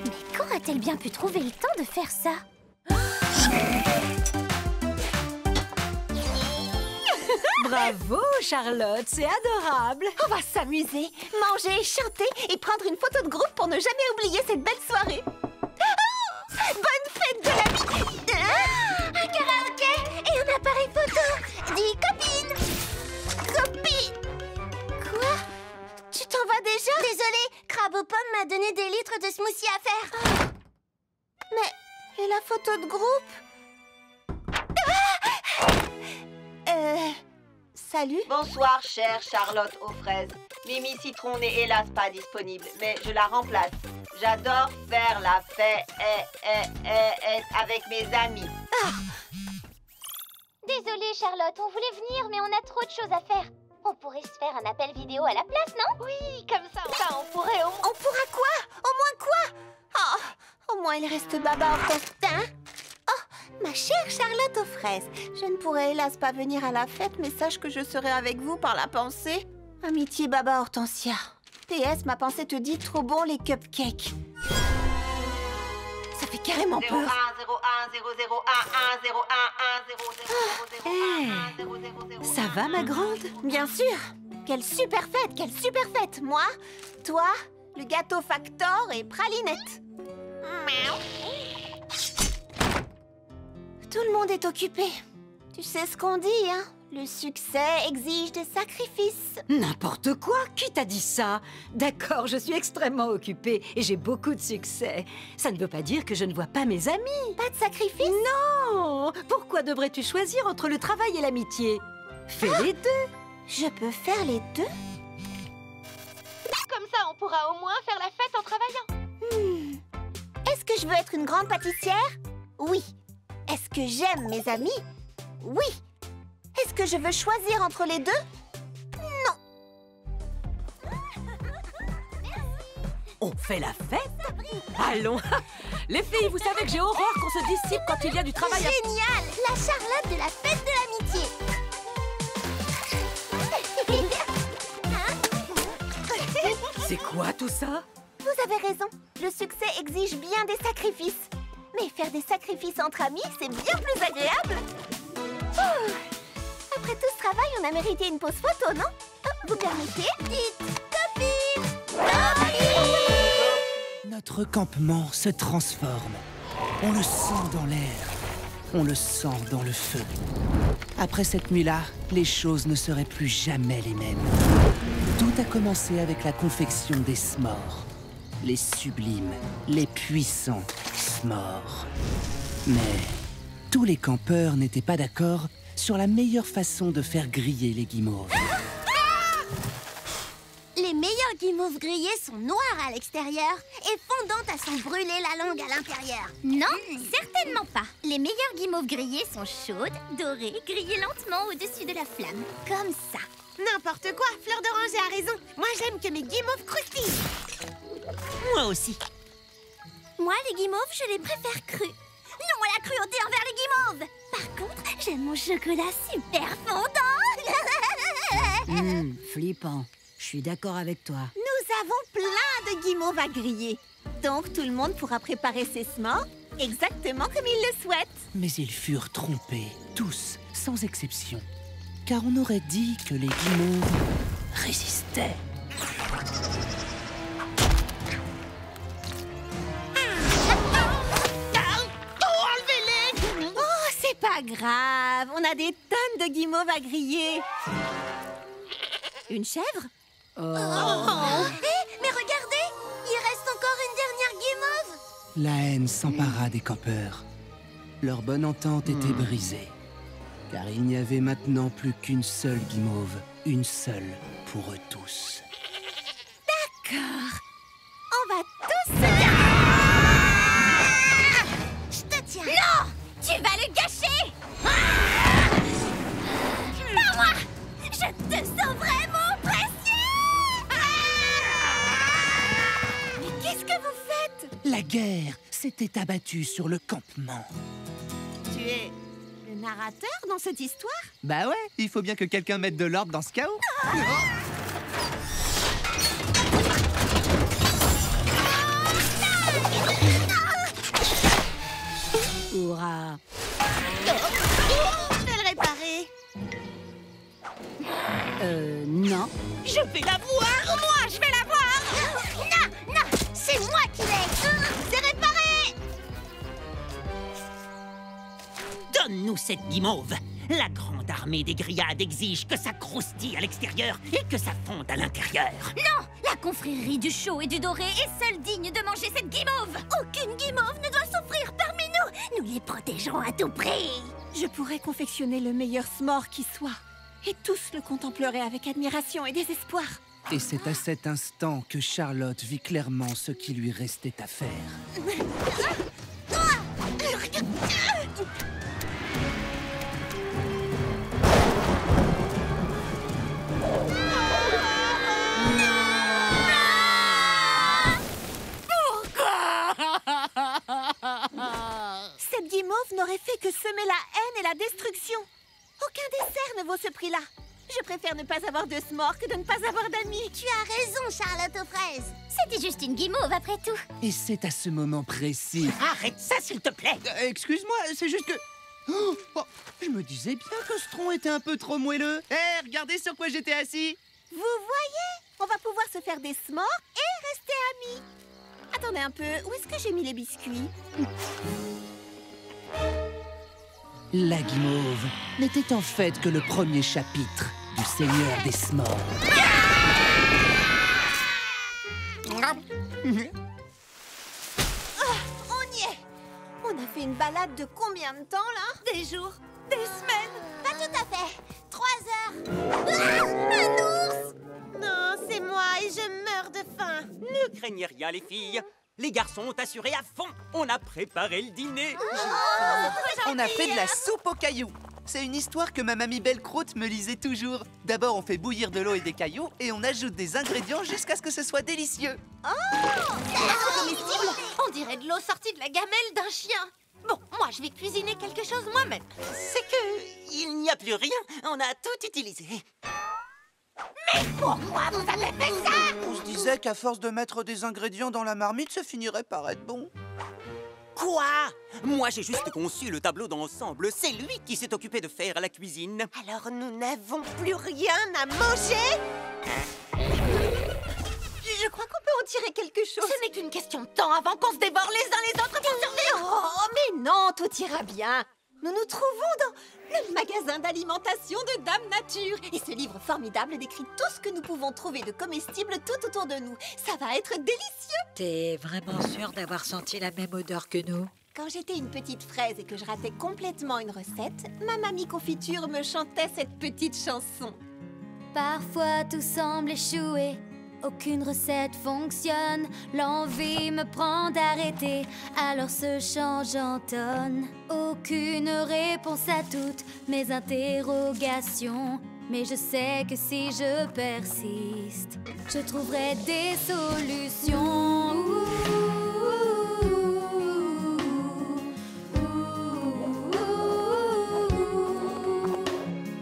Mais quand a-t-elle bien pu trouver le temps de faire ça? Bravo, Charlotte, c'est adorable. On va s'amuser, manger, chanter et prendre une photo de groupe pour ne jamais oublier cette belle soirée. Oh, bonne fête de l'amitié! Un karaoké et un appareil photo. Dis copine. Copine! Quoi? Tu t'en vas déjà? Désolée, Crabe aux pommes m'a donné des litres de smoothie à faire. Mais, et la photo de groupe? Salut. Bonsoir, chère Charlotte aux fraises. Mimi Citron n'est hélas pas disponible, mais je la remplace. J'adore faire la fête avec mes amis. Désolée, Charlotte, on voulait venir, mais on a trop de choses à faire. On pourrait se faire un appel vidéo à la place, non? Oui, comme ça, on pourrait... On pourra quoi? Au moins quoi? Oh, au moins il reste Baba Hortensia. Oh, ma chère Charlotte aux fraises. Je ne pourrais hélas pas venir à la fête, mais sache que je serai avec vous par la pensée. Amitié Baba Hortensia. PS, ma pensée te dit trop bon les cupcakes. Ça fait carrément peur. 01 01 00 11 01 0 0 Ça va, ma grande? Bien sûr. Quelle super fête, quelle super fête. Moi, toi, le gâteau Factor et Pralinette. Tout le monde est occupé. Tu sais ce qu'on dit, hein? Le succès exige des sacrifices. N'importe quoi. Qui t'a dit ça? D'accord, je suis extrêmement occupée et j'ai beaucoup de succès. Ça ne veut pas dire que je ne vois pas mes amis. Pas de sacrifice? Non! Pourquoi devrais-tu choisir entre le travail et l'amitié? Fais les deux. Je peux faire les deux? Comme ça, on pourra au moins faire la fête en travaillant. Est-ce que je veux être une grande pâtissière? Oui. Est-ce que j'aime mes amis? Oui. Est-ce que je veux choisir entre les deux? Non. On fait la fête? Allons. Les filles, vous savez que j'ai horreur qu'on se dissipe quand il y a du travail à... Génial! La Charlotte de la fête de l'amitié. C'est quoi tout ça? Vous avez raison. Le succès exige bien des sacrifices. Mais faire des sacrifices entre amis, c'est bien plus agréable. Oh. Après tout ce travail, on a mérité une pause photo, non? Oh, vous permettez? Dites copine! Notre campement se transforme. On le sent dans l'air. On le sent dans le feu. Après cette nuit-là, les choses ne seraient plus jamais les mêmes. Tout a commencé avec la confection des s'mores. Les sublimes, les puissants s'mores. Mais tous les campeurs n'étaient pas d'accord sur la meilleure façon de faire griller les guimauves. Les meilleurs guimauves grillés sont noirs à l'extérieur et fondantes à s'en brûler la langue à l'intérieur. Non, certainement pas. Les meilleurs guimauves grillés sont chaudes, dorées, grillées lentement au-dessus de la flamme. Comme ça. N'importe quoi, Fleur d'Oranger a raison. Moi, j'aime que mes guimauves croustillent. Moi aussi. Moi, les guimauves, je les préfère crus. Non à la cruauté envers les guimauves. Par contre, j'aime mon chocolat super fondant. Flippant. Je suis d'accord avec toi. Nous avons plein de guimauves à griller. Donc tout le monde pourra préparer ses s'mores exactement comme il le souhaite. Mais ils furent trompés, tous, sans exception. Car on aurait dit que les guimauves résistaient. Enlevez-les! Oh, c'est pas grave. On a des tonnes de guimauves à griller. Une chèvre? Oh. Mais regardez, il reste encore une dernière guimauve. La haine s'empara des campeurs. Leur bonne entente était brisée. Car il n'y avait maintenant plus qu'une seule guimauve. Une seule pour eux tous. D'accord. On va tous se... Je te tiens. Non! Tu vas le gâcher! Pas moi! Je te sauverai, mon précieux! Mais qu'est-ce que vous faites? La guerre s'était abattue sur le campement. Tu es le narrateur dans cette histoire? Bah ouais, il faut bien que quelqu'un mette de l'ordre dans ce chaos. Hurrah! Je vais le réparer. Non. Je vais la voir! Moi, je vais la voir! Non, non, c'est moi qui l'ai! C'est réparé! Donne-nous cette guimauve! La grande armée des grillades exige que ça croustille à l'extérieur et que ça fonde à l'intérieur. Non! La confrérie du chaud et du doré est seule digne de manger cette guimauve! Aucune guimauve ne doit souffrir parmi nous! Nous les protégerons à tout prix! Je pourrais confectionner le meilleur s'more qui soit. Et tous le contempleraient avec admiration et désespoir. Et c'est à cet instant que Charlotte vit clairement ce qui lui restait à faire. Cette guimauve n'aurait fait que semer la haine et la destruction. Aucun dessert ne vaut ce prix-là. Je préfère ne pas avoir de s'more que de ne pas avoir d'amis. Tu as raison, Charlotte aux fraises. C'était juste une guimauve après tout. Et c'est à ce moment précis... Arrête ça, s'il te plaît! Excuse-moi, c'est juste que... Oh, je me disais bien que ce tronc était un peu trop moelleux. Hé, regardez sur quoi j'étais assis. Vous voyez? On va pouvoir se faire des s'mores et rester amis. Attendez un peu, où est-ce que j'ai mis les biscuits? La guimauve n'était en fait que le premier chapitre du Seigneur des s'mores. On y est! On a fait une balade de combien de temps, là? Des jours? Des semaines? Pas tout à fait. 3 heures. Un ours! Non, c'est moi et je meurs de faim. Ne craignez rien, les filles. Les garçons ont assuré à fond. On a préparé le dîner. On a fait de la soupe aux cailloux. C'est une histoire que ma mamie Belle-Croûte me lisait toujours. D'abord, on fait bouillir de l'eau et des cailloux et on ajoute des ingrédients jusqu'à ce que ce soit délicieux. C'est comestible. On dirait de l'eau sortie de la gamelle d'un chien. Bon, moi, je vais cuisiner quelque chose moi-même. C'est que... il n'y a plus rien. On a tout utilisé. Mais pourquoi vous avez fait ça? On se disait qu'à force de mettre des ingrédients dans la marmite, ça finirait par être bon. Quoi? Moi, j'ai juste conçu le tableau d'ensemble. C'est lui qui s'est occupé de faire la cuisine. Alors nous n'avons plus rien à manger? Je crois qu'on peut en tirer quelque chose. Ce n'est qu'une question de temps avant qu'on se dévore les uns les autres pour survivre. Oh, mais non, tout ira bien. Nous nous trouvons dans le magasin d'alimentation de Dame Nature. Et ce livre formidable décrit tout ce que nous pouvons trouver de comestibles tout autour de nous. Ça va être délicieux. T'es vraiment sûre d'avoir senti la même odeur que nous? Quand j'étais une petite fraise et que je ratais complètement une recette, ma mamie confiture me chantait cette petite chanson. Parfois tout semble échouer, aucune recette fonctionne. L'envie me prend d'arrêter, alors ce chant j'entonne. Aucune réponse à toutes mes interrogations, mais je sais que si je persiste, je trouverai des solutions.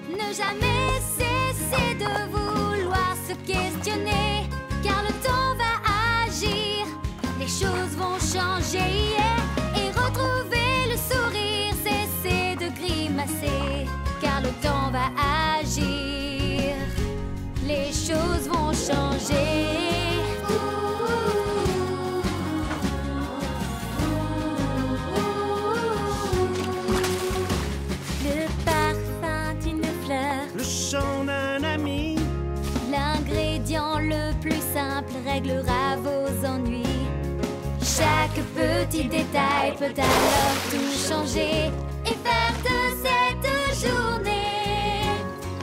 Ne jamais cesser de vouloir se questionner, car le temps réglera vos ennuis. Chaque petit détail peut alors tout changer et faire de cette journée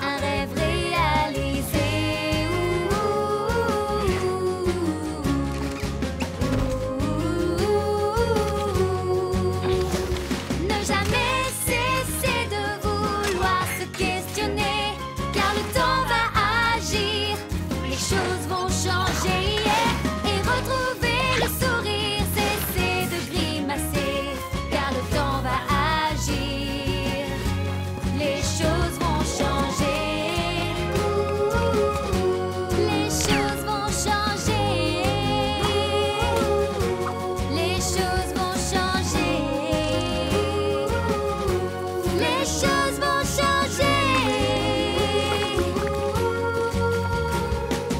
un rêve réalisé. Ne jamais cesser de vouloir se questionner, car le temps va agir, les choses vont changer et retrouver le sourire. Cessez de grimacer, car le temps va agir, les choses vont changer. Les choses vont changer. Les choses vont changer. Les choses vont changer.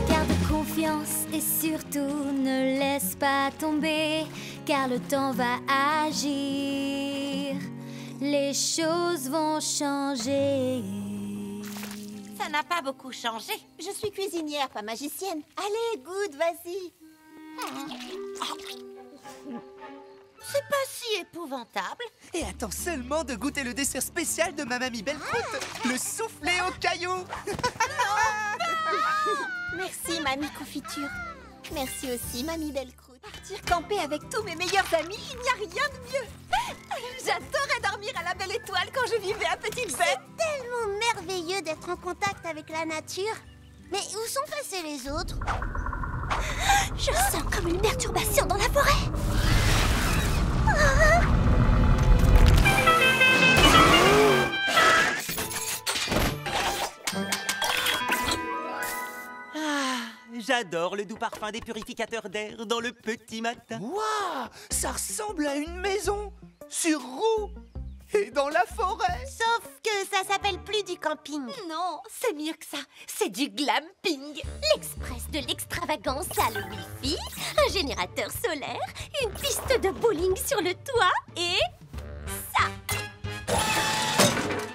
Garde confiance et surtout ne laisse pas tomber, car le temps va agir. Les choses vont changer. Ça n'a pas beaucoup changé. Je suis cuisinière, pas magicienne. Allez, goûte, vas-y. C'est pas si épouvantable. Et attends seulement de goûter le dessert spécial de ma mamie Belle Croûte, le soufflé aux cailloux. Merci, mamie confiture. Merci aussi, mamie Belle Croûte. Partir camper avec tous mes meilleurs amis, il n'y a rien de mieux. J'adorais dormir à la Belle Étoile quand je vivais à Petite Bête. C'est tellement merveilleux d'être en contact avec la nature. Mais où sont passés les autres? Je sens comme une perturbation dans la forêt. J'adore le doux parfum des purificateurs d'air dans le petit matin. Waouh, ça ressemble à une maison sur roue et dans la forêt. Sauf que ça s'appelle plus du camping. Non, c'est mieux que ça. C'est du glamping. L'express de l'extravagance a le wifi, un générateur solaire, une piste de bowling sur le toit et ça.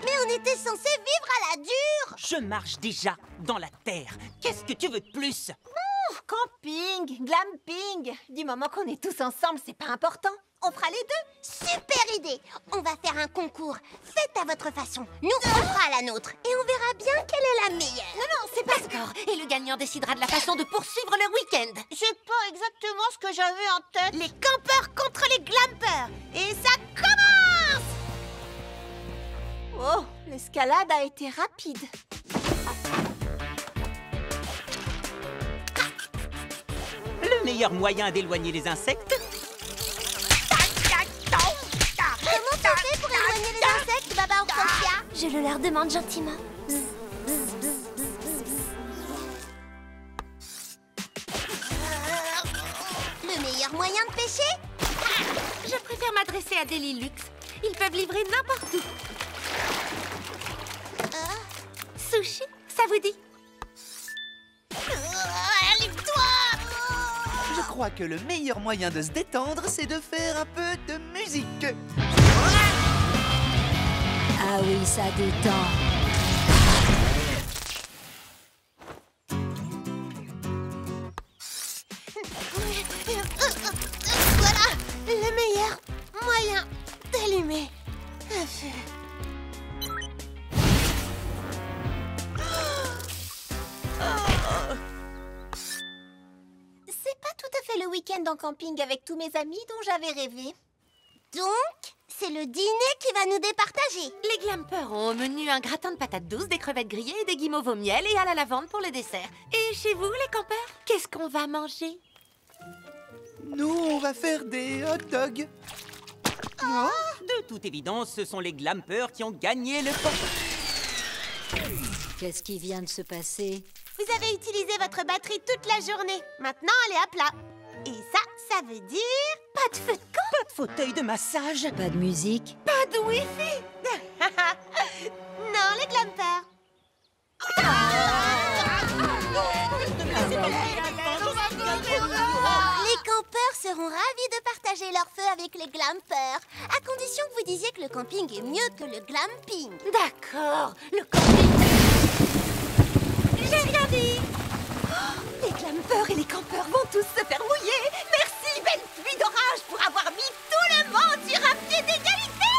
Mais on était censé vivre à la dure. Je marche déjà dans la terre. Qu'est-ce que tu veux de plus? Camping, glamping. Du moment qu'on est tous ensemble, c'est pas important. On fera les deux. Super idée. On va faire un concours. Faites à votre façon. Nous, on fera à la nôtre. Et on verra bien quelle est la meilleure. Non, c'est pas d'accord. Et le gagnant décidera de la façon de poursuivre le week-end. C'est pas exactement ce que j'avais en tête. Les campeurs contre les glampeurs. Et ça commence. Oh, l'escalade a été rapide. Le meilleur moyen d'éloigner les insectes? Comment tu fais pour éloigner les insectes, Baba Orthopia? Je le leur demande gentiment. Le meilleur moyen de pêcher? Je préfère m'adresser à des Lilux. Ils peuvent livrer n'importe où. Sushi, ça vous dit? Livre-toi! Je crois que le meilleur moyen de se détendre, c'est de faire un peu de musique. Ah oui, ça détend. Voilà le meilleur moyen d'allumer un feu. C'est pas tout à fait le week-end en camping avec tous mes amis dont j'avais rêvé. Donc, c'est le dîner qui va nous départager. Les glampeurs ont au menu un gratin de patates douces, des crevettes grillées et des guimauves au miel et à la lavande pour le dessert. Et chez vous, les campeurs, qu'est-ce qu'on va manger? Nous, on va faire des hot dogs. De toute évidence, ce sont les glampeurs qui ont gagné le pot. Qu'est-ce qui vient de se passer? Vous avez utilisé votre batterie toute la journée. Maintenant, elle est à plat. Et ça veut dire pas de feu de camp. Pas de fauteuil de massage. Pas de musique. Pas de wifi. Non, les glampeurs. Les campeurs seront ravis de partager leur feu avec les glampeurs, à condition que vous disiez que le camping est mieux que le glamping. D'accord, le camping. J'ai rien dit. Les glampeurs et les campeurs vont tous se faire mouiller. Merci, belle pluie d'orage, pour avoir mis tout le monde sur un pied d'égalité.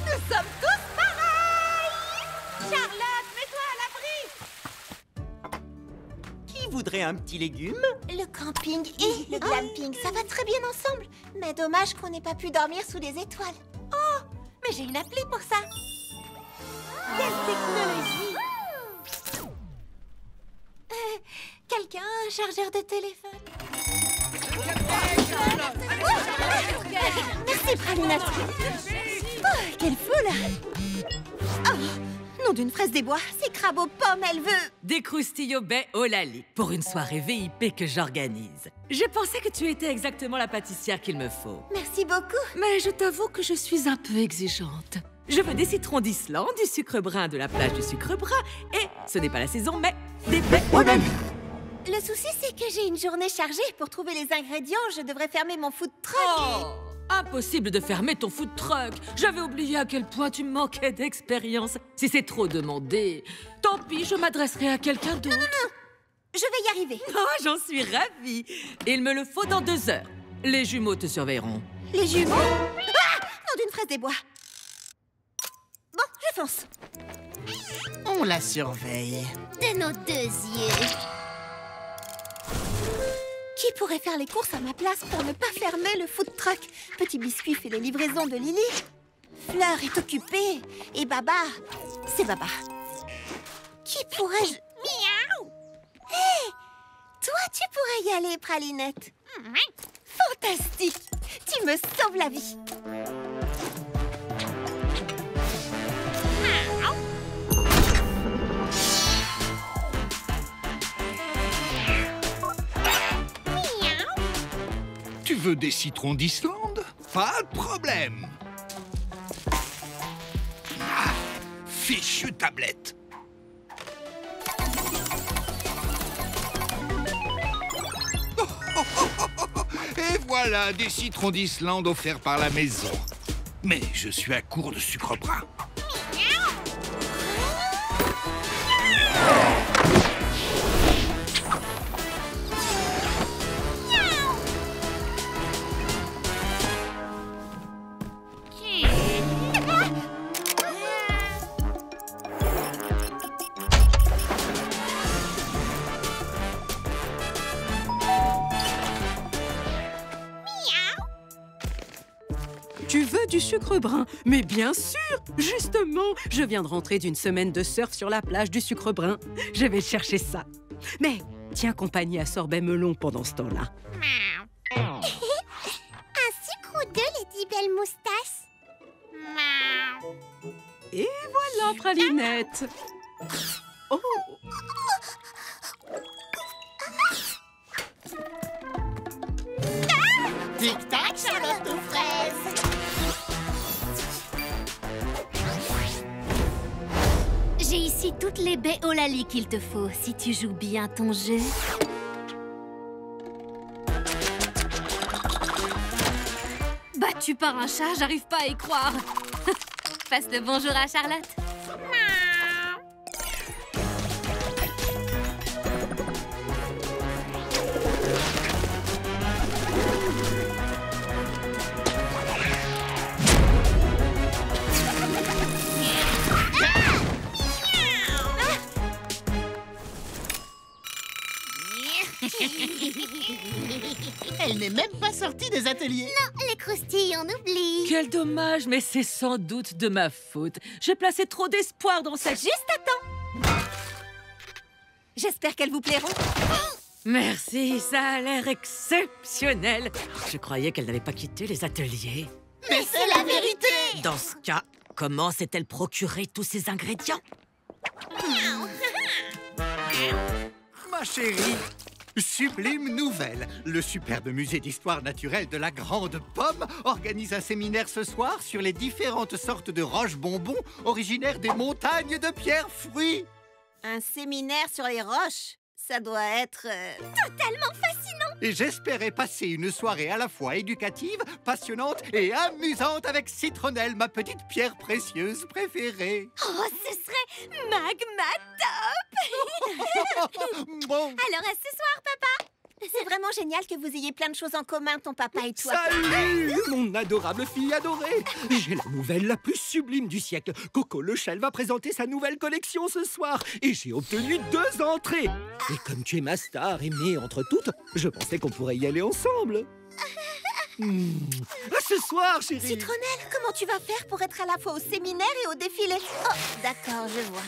Nous sommes tous pareils. Charlotte, mets-toi à l'abri. Qui voudrait un petit légume? Le camping et le glamping, ça va très bien ensemble. Mais dommage qu'on n'ait pas pu dormir sous les étoiles. Oh, mais j'ai une appli pour ça. Quelle technologie! Quelqu'un a un chargeur de téléphone? Merci, Pralinette. Oh, quelle foule! Oh, nom d'une fraise des bois, c'est crabe aux pommes, elle veut... Des croustilles au baies au lali pour une soirée VIP que j'organise. Je pensais que tu étais exactement la pâtissière qu'il me faut. Merci beaucoup. Mais je t'avoue que je suis un peu exigeante. Je veux des citrons d'Islande, du sucre brun de la plage du sucre brun et, ce n'est pas la saison, mais des baies au lali. Le souci, c'est que j'ai une journée chargée. Pour trouver les ingrédients, je devrais fermer mon food truck. Oh, impossible de fermer ton food truck. J'avais oublié à quel point tu manquais d'expérience. Si c'est trop demandé, tant pis, je m'adresserai à quelqu'un d'autre. Non, je vais y arriver. Oh, j'en suis ravie. Il me le faut dans 2 heures. Les jumeaux te surveilleront. Les jumeaux? Ah! Nom d'une fraise des bois. Bon, je fonce. On la surveille. De nos 2 yeux. Qui pourrait faire les courses à ma place pour ne pas fermer le food truck? Petit Biscuit fait les livraisons de Lily. Fleur est occupée. Et Baba, c'est Baba. Qui pourrais-je... Miaou! Hé! Toi, tu pourrais y aller, Pralinette. Fantastique! Tu me sauves la vie. Tu veux des citrons d'Islande? Pas de problème. Ah, fichue tablette. Et voilà des citrons d'Islande offerts par la maison. Mais je suis à court de sucre brun. Tu veux du sucre brun? Mais bien sûr! Justement, je viens de rentrer d'une semaine de surf sur la plage du sucre brun. Je vais chercher ça. Mais tiens compagnie à Sorbet Melon pendant ce temps-là. Un sucre ou deux, les 10 belles moustaches. Et voilà, Pralinette! Oh! Tic-tac, Charlotte aux fraises. J'ai ici toutes les baies au lali qu'il te faut, si tu joues bien ton jeu. Battu par un chat, j'arrive pas à y croire. Passe le bonjour à Charlotte. Elle n'est même pas sortie des ateliers. Non, les croustilles, on oublie. Quel dommage, mais c'est sans doute de ma faute. J'ai placé trop d'espoir dans cette... Juste à temps. J'espère qu'elles vous plairont. Merci, ça a l'air exceptionnel. Je croyais qu'elle n'avait pas quitté les ateliers. Mais c'est la vérité. Dans ce cas, comment s'est-elle procuré tous ces ingrédients? Ma chérie, sublime nouvelle. Le superbe musée d'histoire naturelle de la Grande Pomme organise un séminaire ce soir sur les différentes sortes de roches bonbons originaires des montagnes de pierre-fruits. Un séminaire sur les roches? Ça doit être... Totalement fascinant. Et j'espérais passer une soirée à la fois éducative, passionnante et amusante avec Citronnelle, ma petite pierre précieuse préférée. Oh, ce serait Magma Top. Bon. Alors, à ce soir, papa. C'est vraiment génial que vous ayez plein de choses en commun, ton papa et toi. Salut, mon adorable fille adorée. J'ai la nouvelle la plus sublime du siècle. Coco Lechelle va présenter sa nouvelle collection ce soir. Et j'ai obtenu 2 entrées. Et comme tu es ma star aimée entre toutes, je pensais qu'on pourrait y aller ensemble. À ce soir, chérie. Citronnelle, comment tu vas faire pour être à la fois au séminaire et au défilé? Oh, d'accord, je vois.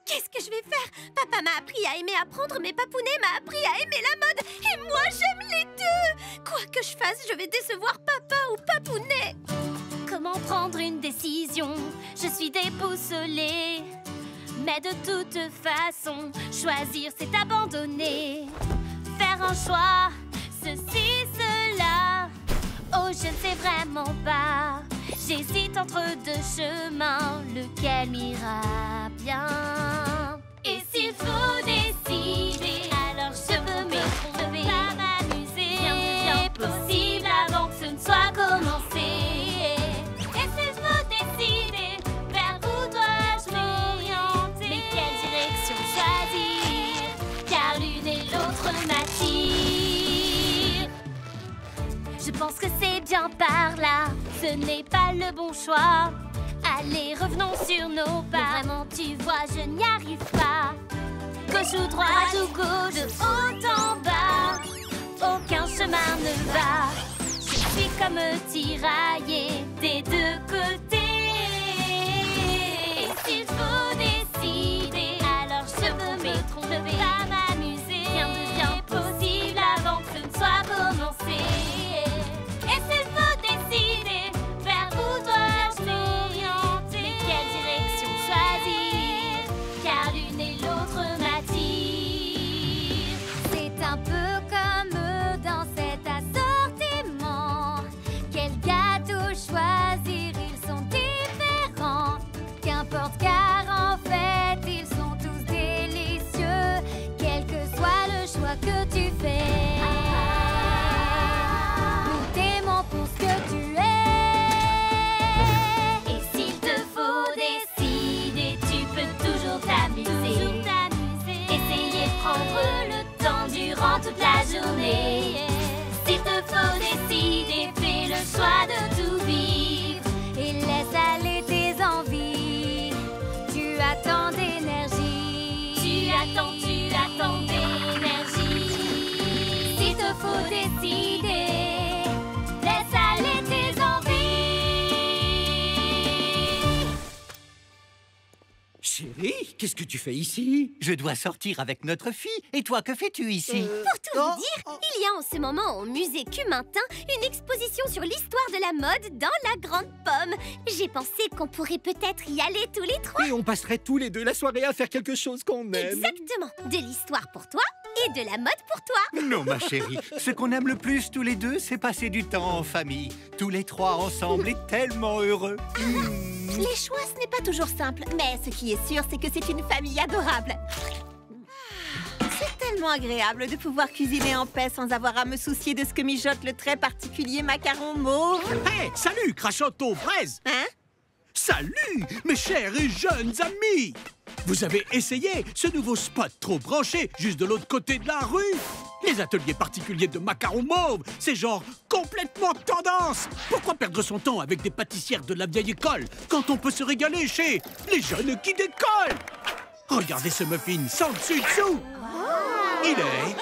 Qu'est-ce que je vais faire? Papa m'a appris à aimer apprendre, mais Papounet m'a appris à aimer la mode. Et moi, j'aime les deux. Quoi que je fasse, je vais décevoir papa ou Papounet. Comment prendre une décision? Je suis déboussolée. Mais de toute façon, choisir c'est abandonner. Faire un choix, ceci, cela. Oh, je ne sais vraiment pas. J'hésite entre 2 chemins, lequel m'ira bien. Et s'il faut décider, alors je veux me tromper, pas m'amuser. Bien possible avant que ce ne soit commencé. Et s'il faut décider, vers où dois-je m'orienter? Mais quelle direction choisir? Car l'une et l'autre m'attirent. Je pense que c'est bien par là, ce n'est pas le bon choix. Allez, revenons sur nos pas. Mais vraiment, tu vois, je n'y arrive pas. Gauche ou droite ou gauche, de haut en bas, aucun chemin ne va. Je suis comme tiraillée des 2 côtés. Et s'il faut décider, alors je veux me tromper, pas m'amuser. Rien ne devient possible avant que ce ne soit commencé. Et s'il faut décider, vers où dois-je m'orienter? Mais quelle direction choisir? Car l'une et l'autre m'attirent. C'est un peu comme dans cet assortiment. Quel gâteau choisir? Ils sont différents. Qu'importe car en fait ils sont tous délicieux. Quel que soit le choix que tu fais. Toute la journée. S'il te faut décider, fais le choix de tout vivre et laisse aller tes envies. Tu as tant d'énergie. Tu attends d'énergie. S'il te faut décider, laisse aller tes envies. Chérie, qu'est-ce que tu fais ici? Je dois sortir avec notre fille. Et toi, que fais-tu ici? Pour tout vous dire, il y a en ce moment au musée Cumintin une exposition sur l'histoire de la mode dans la Grande Pomme. J'ai pensé qu'on pourrait peut-être y aller tous les 3. Et on passerait tous les 2 la soirée à faire quelque chose qu'on aime. Exactement. De l'histoire pour toi et de la mode pour toi. Non, ma chérie. Ce qu'on aime le plus tous les 2, c'est passer du temps en famille. Tous les 3 ensemble et tellement heureux. Les choix, ce n'est pas toujours simple. Mais ce qui est sûr, c'est que c'est une famille adorable. C'est tellement agréable de pouvoir cuisiner en paix sans avoir à me soucier de ce que mijote le très particulier macaron mauve. Hey, salut, crachotte aux fraises! Hein? Salut, mes chers et jeunes amis! Vous avez essayé ce nouveau spot trop branché juste de l'autre côté de la rue? Les ateliers particuliers de macarons mauve, c'est genre complètement tendance! Pourquoi perdre son temps avec des pâtissières de la vieille école quand on peut se régaler chez les jeunes qui décollent? Regardez ce muffin sans dessus-dessous! Il est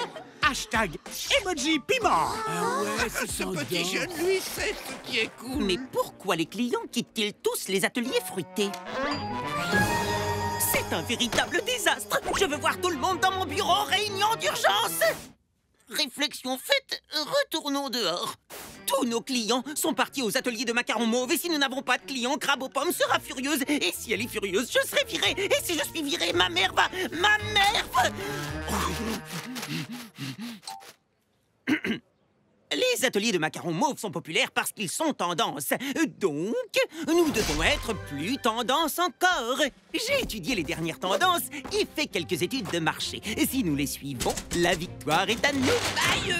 hashtag emoji piment! Ah ouais, Ce petit jeune, lui, c'est ce qui est cool. Mais pourquoi les clients quittent-ils tous les ateliers fruités? C'est un véritable désastre! Je veux voir tout le monde dans mon bureau en réunion d'urgence! Réflexion faite, retournons dehors. Tous nos clients sont partis aux ateliers de macarons mauve et si nous n'avons pas de clients, Crabe aux pommes sera furieuse. Et si elle est furieuse, je serai virée. Et si je suis virée, ma mère va... Les ateliers de macarons mauves sont populaires parce qu'ils sont tendance. Donc, nous devons être plus tendance encore. J'ai étudié les dernières tendances et fait quelques études de marché. Si nous les suivons, la victoire est à nous. Aïe!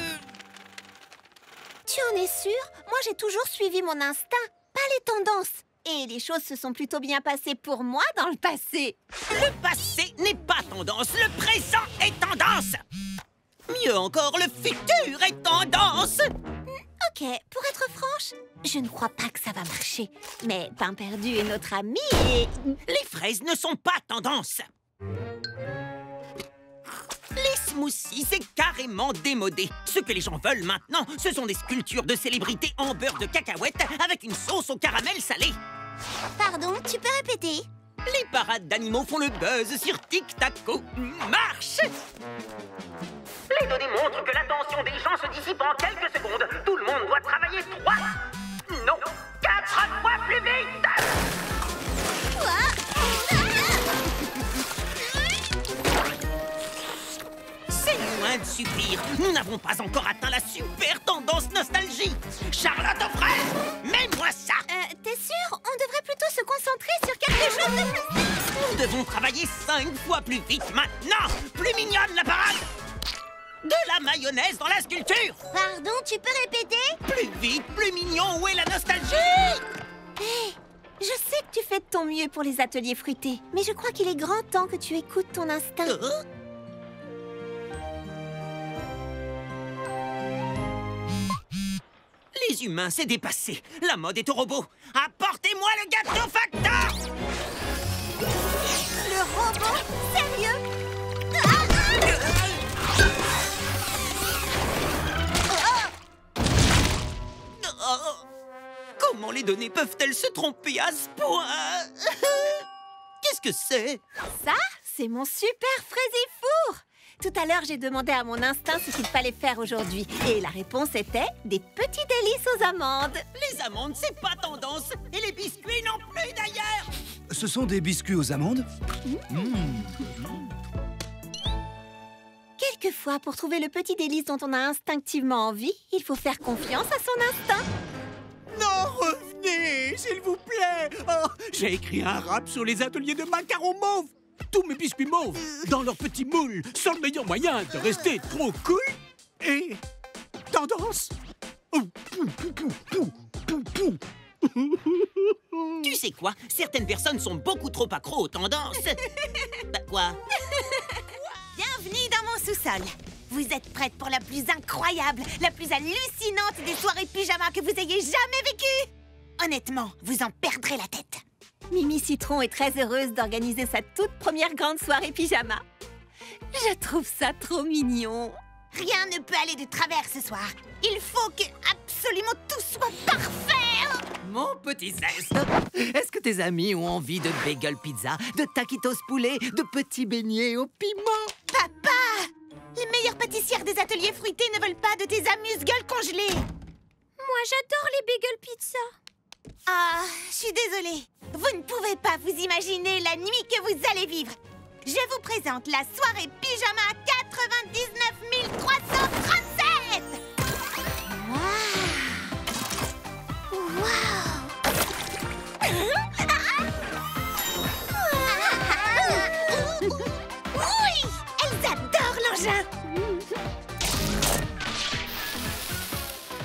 Tu en es sûre? Moi, j'ai toujours suivi mon instinct, pas les tendances. Et les choses se sont plutôt bien passées pour moi dans le passé. Le passé n'est pas tendance, le présent est tendance. Mieux encore, le futur est tendance. Ok, pour être franche, je ne crois pas que ça va marcher. Mais Pain Perdu est notre ami et... Les fraises ne sont pas tendance. Les smoothies, c'est carrément démodé. Ce que les gens veulent maintenant, ce sont des sculptures de célébrités en beurre de cacahuète avec une sauce au caramel salé. Pardon, tu peux répéter? Les parades d'animaux font le buzz sur Tic-Tac-Toe. Marche! Les données montrent que l'attention des gens se dissipe en quelques secondes. Tout le monde doit travailler 3, non, 4 fois plus vite! C'est loin de suffire. Nous n'avons pas encore atteint la super tendance nostalgie. Charlotte aux fraises, mets-moi ça! T'es sûre? On devrait plutôt se concentrer sur quelque chose de plus... Nous devons travailler 5 fois plus vite maintenant. Plus mignonne la parade! De la mayonnaise dans la sculpture! Pardon, tu peux répéter? Plus vite, plus mignon, où est la nostalgie? Hé, je sais que tu fais de ton mieux pour les ateliers fruités, mais je crois qu'il est grand temps que tu écoutes ton instinct. Les humains, c'est dépassé. La mode est au robot. Apportez-moi le gâteau facteur! Le robot? Sérieux? Comment les données peuvent-elles se tromper à ce point? Qu'est-ce que c'est? Ça, c'est mon super fraisifour! Tout à l'heure, j'ai demandé à mon instinct ce qu'il fallait faire aujourd'hui. Et la réponse était des petits délices aux amandes. Les amandes, c'est pas tendance. Et les biscuits non plus, d'ailleurs. Ce sont des biscuits aux amandes? Quelquefois, pour trouver le petit délice dont on a instinctivement envie, il faut faire confiance à son instinct. Non, revenez, s'il vous plaît. Oh, j'ai écrit un rap sur les ateliers de macarons mauves. Tous mes biscuits mauves, dans leurs petits moules, sont le meilleur moyen de rester trop cool et tendance. Tu sais quoi? Certaines personnes sont beaucoup trop accros aux tendances. Bah, quoi? Bienvenue dans mon sous-sol. Vous êtes prêtes pour la plus incroyable, la plus hallucinante des soirées pyjama que vous ayez jamais vécues? Honnêtement, vous en perdrez la tête. Mimi Citron est très heureuse d'organiser sa toute première grande soirée pyjama. Je trouve ça trop mignon. Rien ne peut aller de travers ce soir. Il faut que absolument tout soit parfait. Mon petit zeste, est-ce que tes amis ont envie de bagel pizza, de taquitos poulet, de petits beignets au piment? Papa! Les meilleures pâtissières des ateliers fruités ne veulent pas de tes amuse-gueules congelées. Moi, j'adore les bagel pizza. Ah, je suis désolée. Vous ne pouvez pas vous imaginer la nuit que vous allez vivre. Je vous présente la soirée pyjama 99 337. Oui, elles adorent l'engin.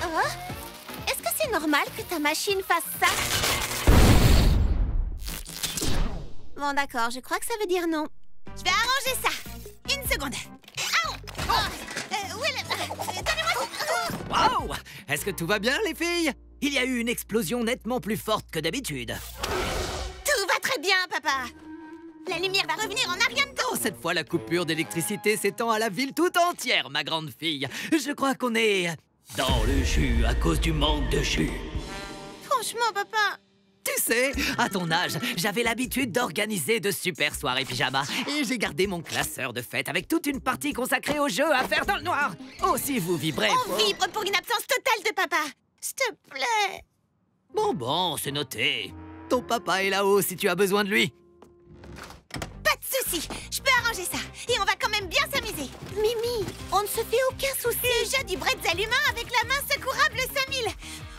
Oh, est-ce que c'est normal que ta machine fasse ça? Bon, d'accord, je crois que ça veut dire non. Je vais arranger ça. Une seconde. Wow! Est-ce que tout va bien, les filles? Il y a eu une explosion nettement plus forte que d'habitude. Tout va très bien, papa. La lumière va revenir en arrière de temps. Oh, cette fois, la coupure d'électricité s'étend à la ville tout entière, ma grande fille. Je crois qu'on est dans le jus à cause du manque de jus. Franchement, papa... Tu sais, à ton âge, j'avais l'habitude d'organiser de super soirées pyjama. Et j'ai gardé mon classeur de fête avec toute une partie consacrée aux jeux à faire dans le noir. Oh, si vous vibrez... On vibre pour une absence totale de papa. S'il te plaît. Bon, c'est noté. Ton papa est là-haut si tu as besoin de lui. Pas de souci. Je peux arranger ça. Et on va quand même bien s'amuser. Mimi, On ne se fait aucun souci. Le jeu du bretzel humain avec la main secourable 5000.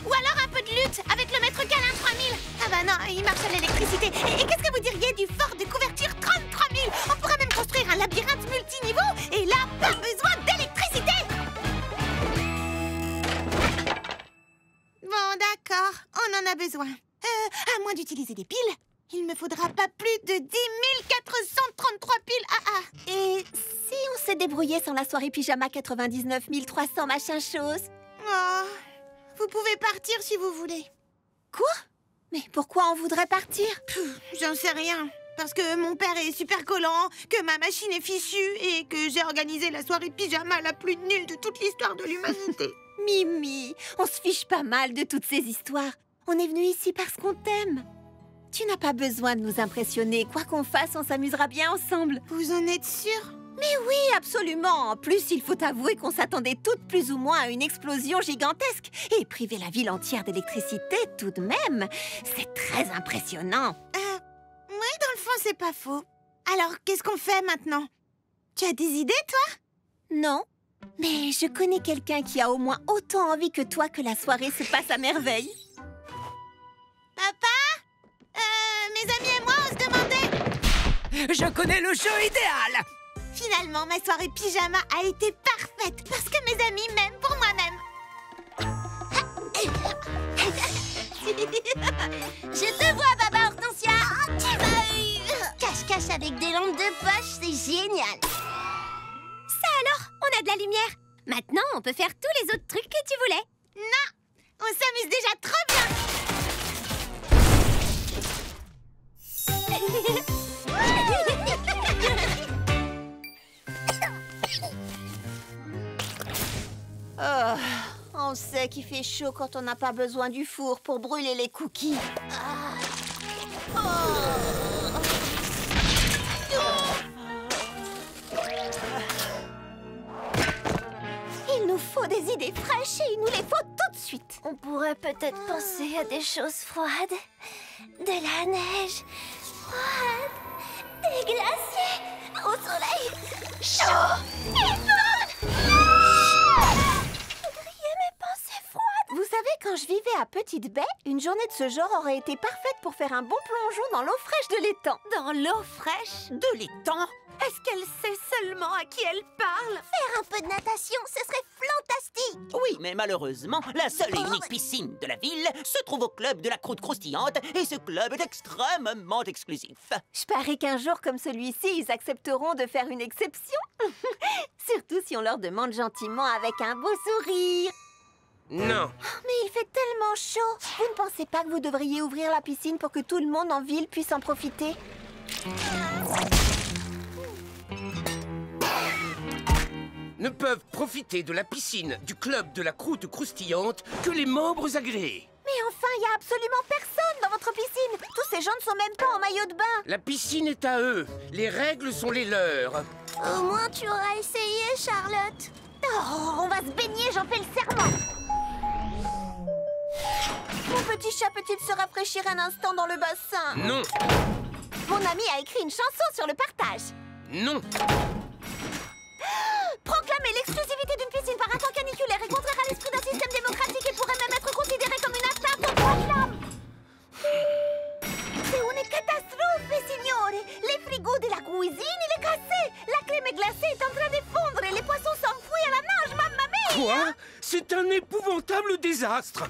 Ou alors un peu de lutte avec le maître câlin 3000. Ah bah non, il marche à l'électricité. Et qu'est-ce que vous diriez du fort de couverture 33 000? On pourrait même construire un labyrinthe multiniveau. Et là, pas besoin d'électricité. Bon, d'accord, on en a besoin. À moins d'utiliser des piles, il me faudra pas plus de 10 433 piles AA. Et si on s'est débrouillé sans la soirée pyjama 99 300 machin chose? Oh, vous pouvez partir si vous voulez. Quoi? Mais pourquoi on voudrait partir? J'en sais rien. Parce que mon père est super collant, que ma machine est fichue et que j'ai organisé la soirée pyjama la plus nulle de toute l'histoire de l'humanité. Mimi, on se fiche pas mal de toutes ces histoires. On est venu ici parce qu'on t'aime. Tu n'as pas besoin de nous impressionner. Quoi qu'on fasse, on s'amusera bien ensemble. Vous en êtes sûre? Mais oui, absolument. En plus, il faut avouer qu'on s'attendait toutes plus ou moins à une explosion gigantesque. Et priver la ville entière d'électricité, tout de même, c'est très impressionnant. Oui, dans le fond, c'est pas faux. Alors, qu'est-ce qu'on fait maintenant? Tu as des idées, toi? Non. Mais je connais quelqu'un qui a au moins autant envie que toi que la soirée se passe à merveille. Papa? Mes amis et moi, on se demandait... Je connais le jeu idéal! Finalement, ma soirée pyjama a été parfaite parce que mes amis m'aiment pour moi-même. Je te vois, Baba Hortensia. Cache-cache avec des lampes de poche, c'est génial. Ça alors, on a de la lumière. Maintenant, on peut faire tous les autres trucs que tu voulais. Non, on s'amuse déjà trop bien. Oh, on sait qu'il fait chaud quand on n'a pas besoin du four pour brûler les cookies. Il nous faut des idées fraîches et il nous les faut tout de suite. On pourrait peut-être penser à des choses froides. De la neige froide, des glaciers au soleil chaud et Vous savez, quand je vivais à Petite Baie, une journée de ce genre aurait été parfaite pour faire un bon plongeon dans l'eau fraîche de l'étang. Dans l'eau fraîche? De l'étang? Est-ce qu'elle sait seulement à qui elle parle? Faire un peu de natation, ce serait fantastique! Oui, mais malheureusement, la seule et unique piscine de la ville se trouve au club de la croûte croustillante et ce club est extrêmement exclusif. Je parie qu'un jour comme celui-ci, ils accepteront de faire une exception. Surtout si on leur demande gentiment avec un beau sourire. Non. Mais il fait tellement chaud. Vous ne pensez pas que vous devriez ouvrir la piscine pour que tout le monde en ville puisse en profiter? Ne peuvent profiter de la piscine du club de la croûte croustillante que les membres agréés. Mais enfin, il n'y a absolument personne dans votre piscine. Tous ces gens ne sont même pas en maillot de bain. La piscine est à eux. Les règles sont les leurs. Au moins, tu auras essayé, Charlotte. Oh, on va se baigner, j'en fais le serment. Mon petit chat peut-il se rafraîchir un instant dans le bassin? Non. Mon ami a écrit une chanson sur le partage. Non. Proclamer l'exclusivité d'une piscine par un temps caniculaire est contraire à l'esprit d'un système démocratique et pourrait même être considéré comme une atteinte aux droits de l'homme. C'est une catastrophe, signore. Les frigos de la cuisine, il est cassé. La crème glacée est en train de fondre et les poissons s'enfuient à la nage, mamma mia. Quoi? C'est un épouvantable désastre.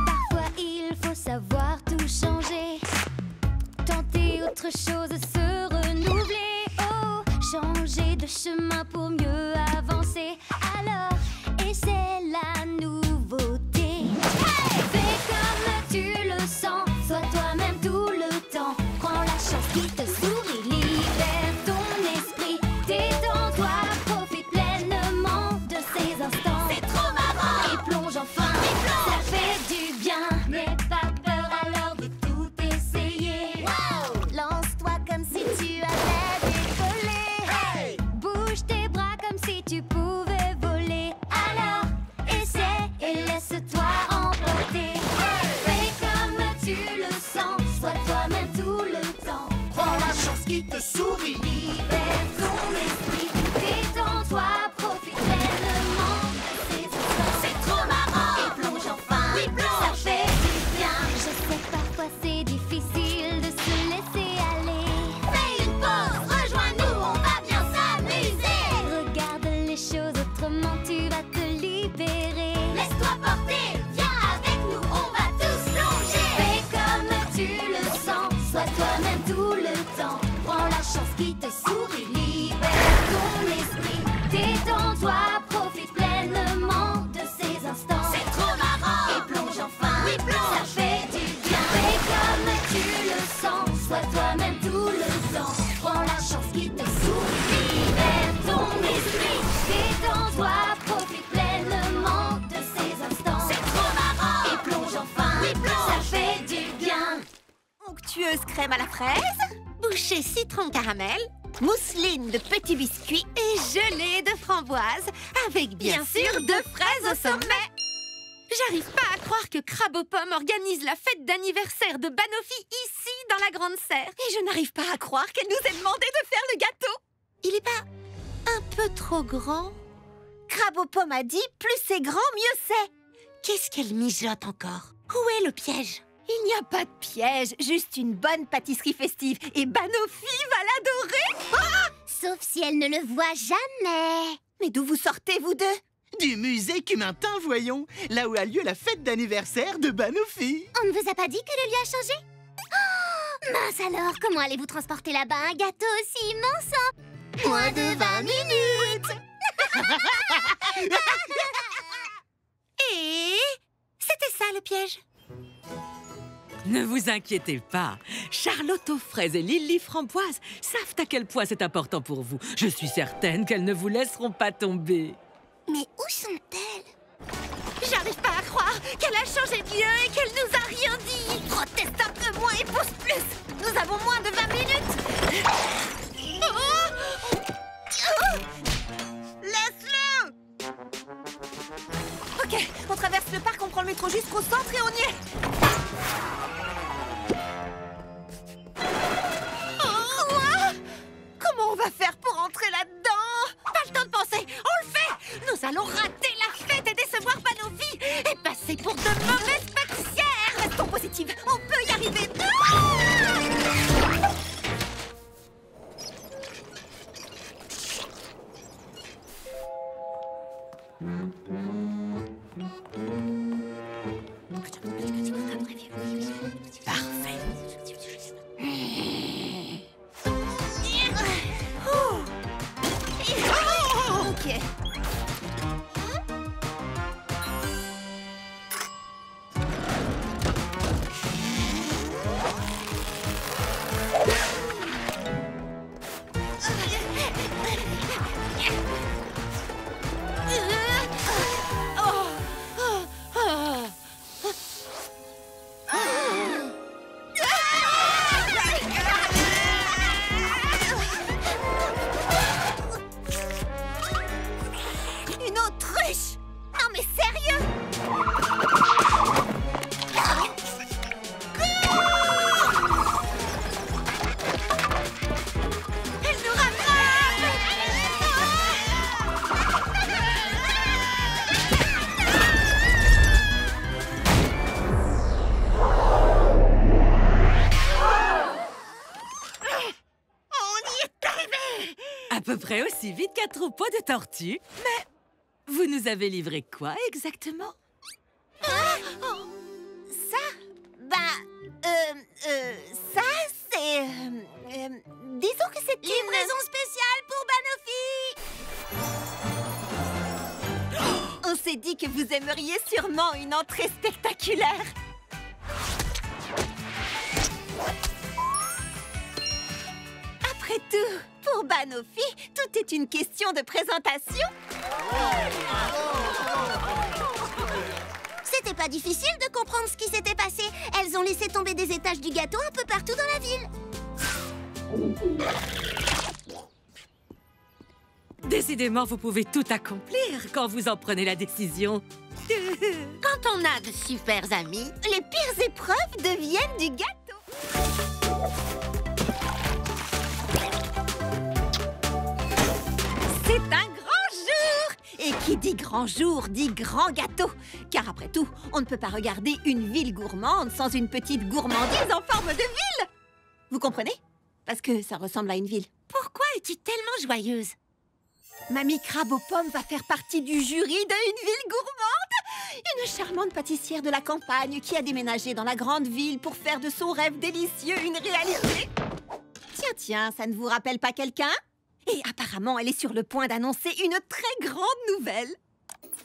Parfois il faut savoir tout changer, tenter autre chose, se renouveler. Oh, changer de chemin pour mieux avancer. Alors, essaie la nouveauté. Fais comme tu le sens, sois toi-même tout le temps. Prends la chance qui te sourit, libère ton esprit. Détends-toi, profite pleinement de ces instants. C'est trop marrant! Et plonge enfin, ça fait du bien. N'aie pas peur alors de tout essayer. Wow! Lance-toi comme qui te sourit. Libère ton esprit, détends-toi, profite pleinement de ces instants. C'est trop marrant. Et plonge enfin, oui plonge, ça fait du bien. Je sais que parfois c'est difficile de se laisser aller. Fais une pause, rejoins-nous, on va bien s'amuser. Regarde les choses autrement, tu vas te libérer. Laisse-toi porter, viens avec nous, on va tous plonger. Fais comme tu le sens, sois toi-même tout le temps. Prends la chance qui te sourit, libère ton esprit. Détends-toi, profite pleinement de ces instants. C'est trop marrant. Et plonge enfin, oui plonge, ça fait du bien. Fais comme tu le sens, sois toi-même tout le temps. Prends la chance qui te sourit, libère ton esprit. Détends-toi, profite pleinement de ces instants. C'est trop marrant. Et plonge enfin, oui plonge, ça fait du bien. Onctueuse crème à la fraise, bouchée citron caramel, mousseline de petits biscuits et gelée de framboise, avec bien sûr de fraises au sommet. J'arrive pas à croire que Crabe aux pommes organise la fête d'anniversaire de Banofi ici, dans la Grande Serre. Et je n'arrive pas à croire qu'elle nous ait demandé de faire le gâteau. Il est pas un peu trop grand? Crabe aux pommes a dit, plus c'est grand, mieux c'est. Qu'est-ce qu'elle mijote encore? Où est le piège? Il n'y a pas de piège, juste une bonne pâtisserie festive. Et Banofi va l'adorer. Ah! Sauf si elle ne le voit jamais. Mais d'où vous sortez, vous deux? Du musée Cumintin, voyons. Là où a lieu la fête d'anniversaire de Banofi. On ne vous a pas dit que le lieu a changé? Oh, mince alors, comment allez-vous transporter là-bas un gâteau aussi immense en moins de 20 minutes? Et c'était ça le piège. Ne vous inquiétez pas. Charlotte aux fraises et Lily Framboise savent à quel point c'est important pour vous. Je suis certaine qu'elles ne vous laisseront pas tomber. Mais où sont-elles? J'arrive pas à croire qu'elle a changé de lieu et qu'elle nous a rien dit. Proteste un peu moins et pousse plus. Nous avons moins de 20 minutes. Laisse-le. Ok, on traverse le parc, on prend le métro jusqu'au centre et on y est. Quoi? Comment on va faire pour entrer là-dedans? Pas le temps de penser, on le fait. Nous allons rater la fête et décevoir Banofi et passer pour de mauvaises pâtissières. Restons positives, on peut y arriver. Parfait. Ok. Une autruche! Non mais sérieux! Elle nous rattrape! On y est arrivé! À peu près aussi vite qu'un troupeau de tortues. Mais vous nous avez livré quoi exactement? Ça? Ça, c'est... disons que c'est une... livraison spéciale pour Banofi! On s'est dit que vous aimeriez sûrement une entrée spectaculaire. Après tout, pour Banofi, tout est une question de présentation. C'était pas difficile de comprendre ce qui s'était passé. Elles ont laissé tomber des étages du gâteau un peu partout dans la ville. Décidément, vous pouvez tout accomplir quand vous en prenez la décision. Quand on a de super amis, les pires épreuves deviennent du gâteau. dit grand jour, dit grand gâteau. Car après tout, on ne peut pas regarder une ville gourmande sans une petite gourmandise en forme de ville. Vous comprenez? Parce que ça ressemble à une ville. Pourquoi es-tu tellement joyeuse? Mamie Crabe aux pommes va faire partie du jury de Une ville gourmande. Une charmante pâtissière de la campagne qui a déménagé dans la grande ville pour faire de son rêve délicieux une réalité. Tiens, ça ne vous rappelle pas quelqu'un? Et apparemment, elle est sur le point d'annoncer une très grande nouvelle.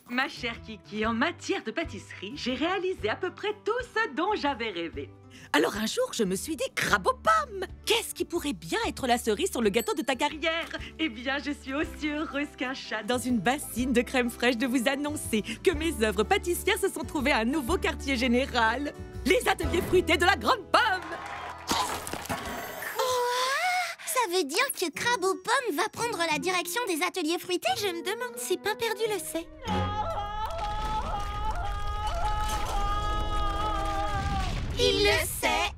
Ma chère Kiki, en matière de pâtisserie, j'ai réalisé à peu près tout ce dont j'avais rêvé. Alors un jour, je me suis dit crabe aux pommes. Qu'est-ce qui pourrait bien être la cerise sur le gâteau de ta carrière? Eh bien, je suis aussi heureuse qu'un chat dans une bassine de crème fraîche de vous annoncer que mes œuvres pâtissières se sont trouvées à un nouveau quartier général. Les ateliers fruités de la Grande Pomme. Ça veut dire que Crabe aux pommes va prendre la direction des ateliers fruités? Je me demande si Pain Perdu le sait. Il le sait.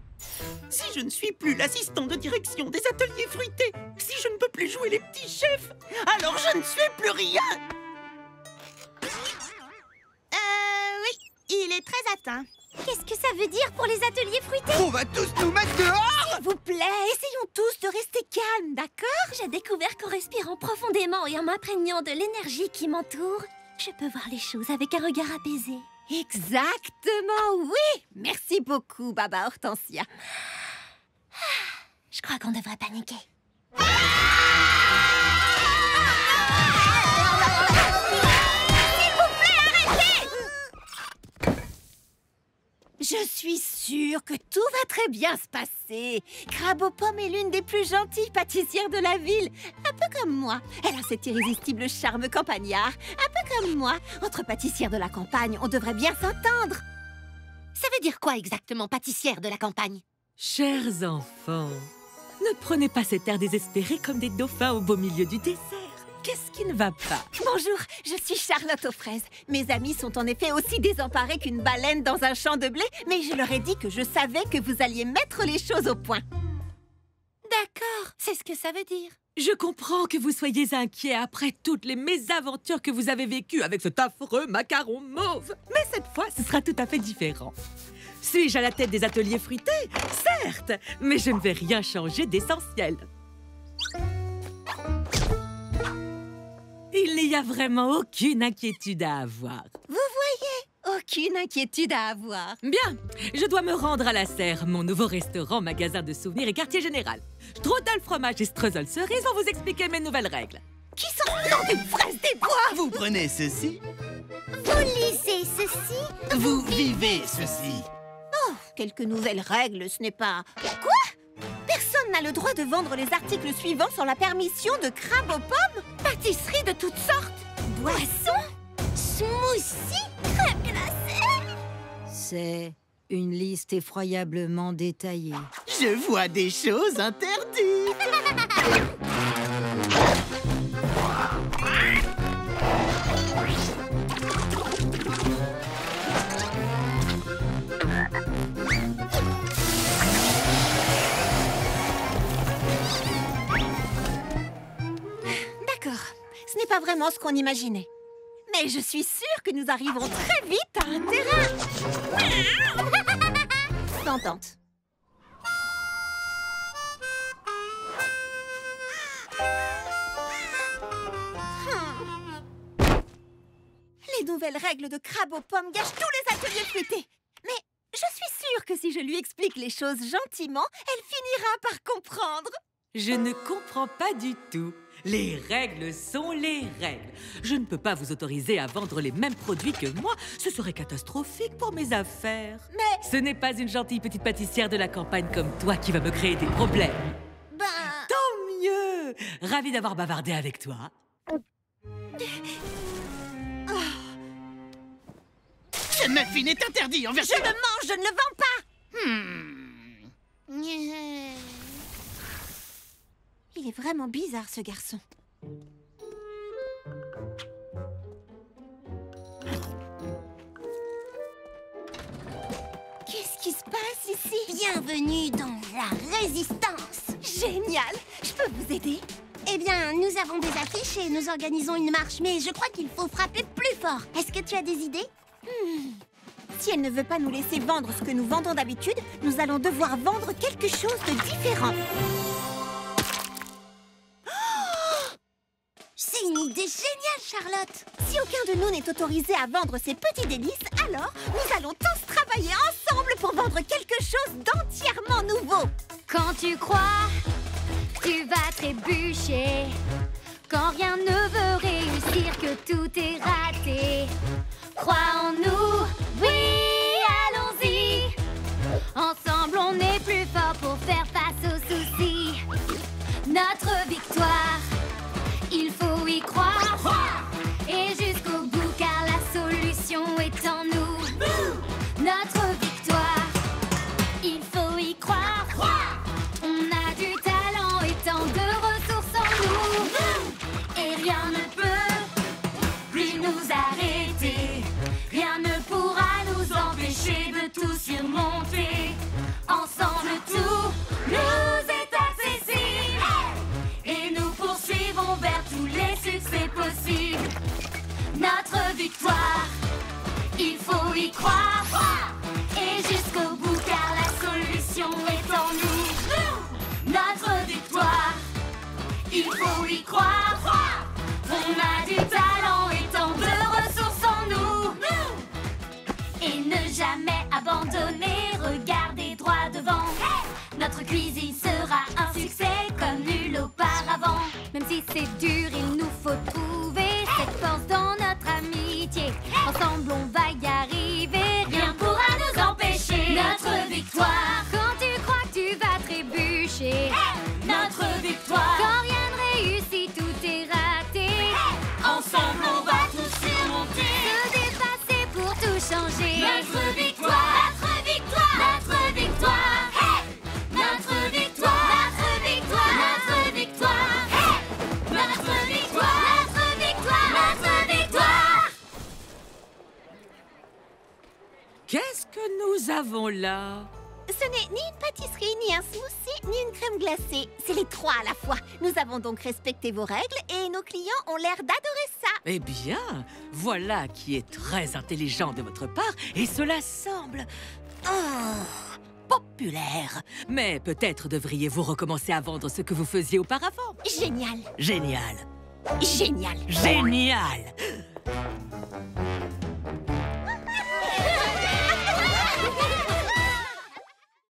Si je ne suis plus l'assistant de direction des ateliers fruités, si je ne peux plus jouer les petits chefs, alors je ne suis plus rien. Oui, il est très atteint. Qu'est-ce que ça veut dire pour les ateliers fruités? On va tous nous mettre dehors! S'il vous plaît, essayons tous de rester calmes, d'accord? J'ai découvert qu'en respirant profondément et en m'imprégnant de l'énergie qui m'entoure, je peux voir les choses avec un regard apaisé. Exactement, oui! Merci beaucoup, Baba Hortensia. Je crois qu'on devrait paniquer. Je suis sûre que tout va très bien se passer. Crabe aux pommes est l'une des plus gentilles pâtissières de la ville. Un peu comme moi. Elle a cet irrésistible charme campagnard. Un peu comme moi. Entre pâtissières de la campagne, on devrait bien s'entendre. Ça veut dire quoi exactement, pâtissière de la campagne? Chers enfants, ne prenez pas cet air désespéré comme des dauphins au beau milieu du désert. Qu'est-ce qui ne va pas? Bonjour, je suis Charlotte aux fraises. Mes amis sont en effet aussi désemparés qu'une baleine dans un champ de blé, mais je leur ai dit que je savais que vous alliez mettre les choses au point. D'accord, c'est ce que ça veut dire. Je comprends que vous soyez inquiets après toutes les mésaventures que vous avez vécues avec cet affreux macaron mauve. Mais cette fois, ce sera tout à fait différent. Suis-je à la tête des ateliers fruités? Certes, mais je ne vais rien changer d'essentiel. Il n'y a vraiment aucune inquiétude à avoir. Vous voyez, aucune inquiétude à avoir. Bien, je dois me rendre à la serre, mon nouveau restaurant, magasin de souvenirs et quartier général. Strudel fromage et streusel cerise vont vous expliquer mes nouvelles règles. Qui sont dans une fraise des bois? Vous prenez ceci. Vous lisez ceci. Vous vivez ceci. Oh, quelques nouvelles règles, ce n'est pas... Quoi? Personne n'a le droit de vendre les articles suivants sans la permission de Crabe aux pommes? Pâtisserie de toutes sortes? Boissons? Smoothie? Crème glacée? C'est une liste effroyablement détaillée. Je vois des choses interdites. D'accord, ce n'est pas vraiment ce qu'on imaginait. Mais je suis sûre que nous arriverons très vite à un terrain d'entente. Les nouvelles règles de Crabe aux pommes gâchent tous les ateliers fruités. Mais je suis sûre que si je lui explique les choses gentiment, elle finira par comprendre. Je ne comprends pas du tout. Les règles sont les règles. Je ne peux pas vous autoriser à vendre les mêmes produits que moi. Ce serait catastrophique pour mes affaires. Mais... Ce n'est pas une gentille petite pâtissière de la campagne comme toi qui va me créer des problèmes. Tant mieux. Ravie d'avoir bavardé avec toi. Ce muffin est interdit en vertu... Je le mange, je ne le vends pas. Il est vraiment bizarre, ce garçon. Qu'est-ce qui se passe ici? Bienvenue dans la résistance. Génial! Je peux vous aider? Eh bien, nous avons des affiches et nous organisons une marche, mais je crois qu'il faut frapper plus fort. Est-ce que tu as des idées? Si elle ne veut pas nous laisser vendre ce que nous vendons d'habitude, nous allons devoir vendre quelque chose de différent. C'est une idée géniale, Charlotte! Si aucun de nous n'est autorisé à vendre ces petits délices, alors nous allons tous travailler ensemble pour vendre quelque chose d'entièrement nouveau. Quand tu crois que tu vas trébucher, quand rien ne veut réussir, que tout est raté, crois en nous, oui, allons-y. Ensemble, on est plus fort pour faire face aux soucis. Notre victoire, il faut y croire. Et jusqu'au bout, car la solution est en nous. Notre victoire, il faut y croire. On a du talent et tant de ressources en nous. Et rien ne peut plus nous arrêter. Rien ne pourra nous empêcher de tout surmonter. Ensemble, tout nous est accessible. Et nous poursuivons vers tous les succès possibles. Notre victoire, il faut y croire. Et jusqu'au bout, car la solution est en nous. Notre victoire, il faut y croire. On a du talent et tant de ressources en nous. Et ne jamais abandonner, regardez droit devant. Notre cuisine sera un succès comme nul auparavant. Même si c'est dur, il nous faut trouver cette force dans notre amitié. Ensemble, on va y arriver, rien pourra nous empêcher. Notre victoire, quand tu crois que tu vas trébucher. Notre victoire, quand rien ne réussit, tout est raté. Ensemble, on va tout surmonter, se dépasser pour tout changer. Notre victoire, notre victoire, notre victoire. Notre victoire, notre victoire, notre victoire. Notre victoire, notre victoire, notre victoire. Qu'est-ce que nous avons là? Ce n'est ni une pâtisserie, ni un smoothie, ni une crème glacée. C'est les trois à la fois. Nous avons donc respecté vos règles et nos clients ont l'air d'adorer ça. Eh bien, voilà qui est très intelligent de votre part et cela semble populaire. Mais peut-être devriez-vous recommencer à vendre ce que vous faisiez auparavant. Génial. Génial. Génial. Génial.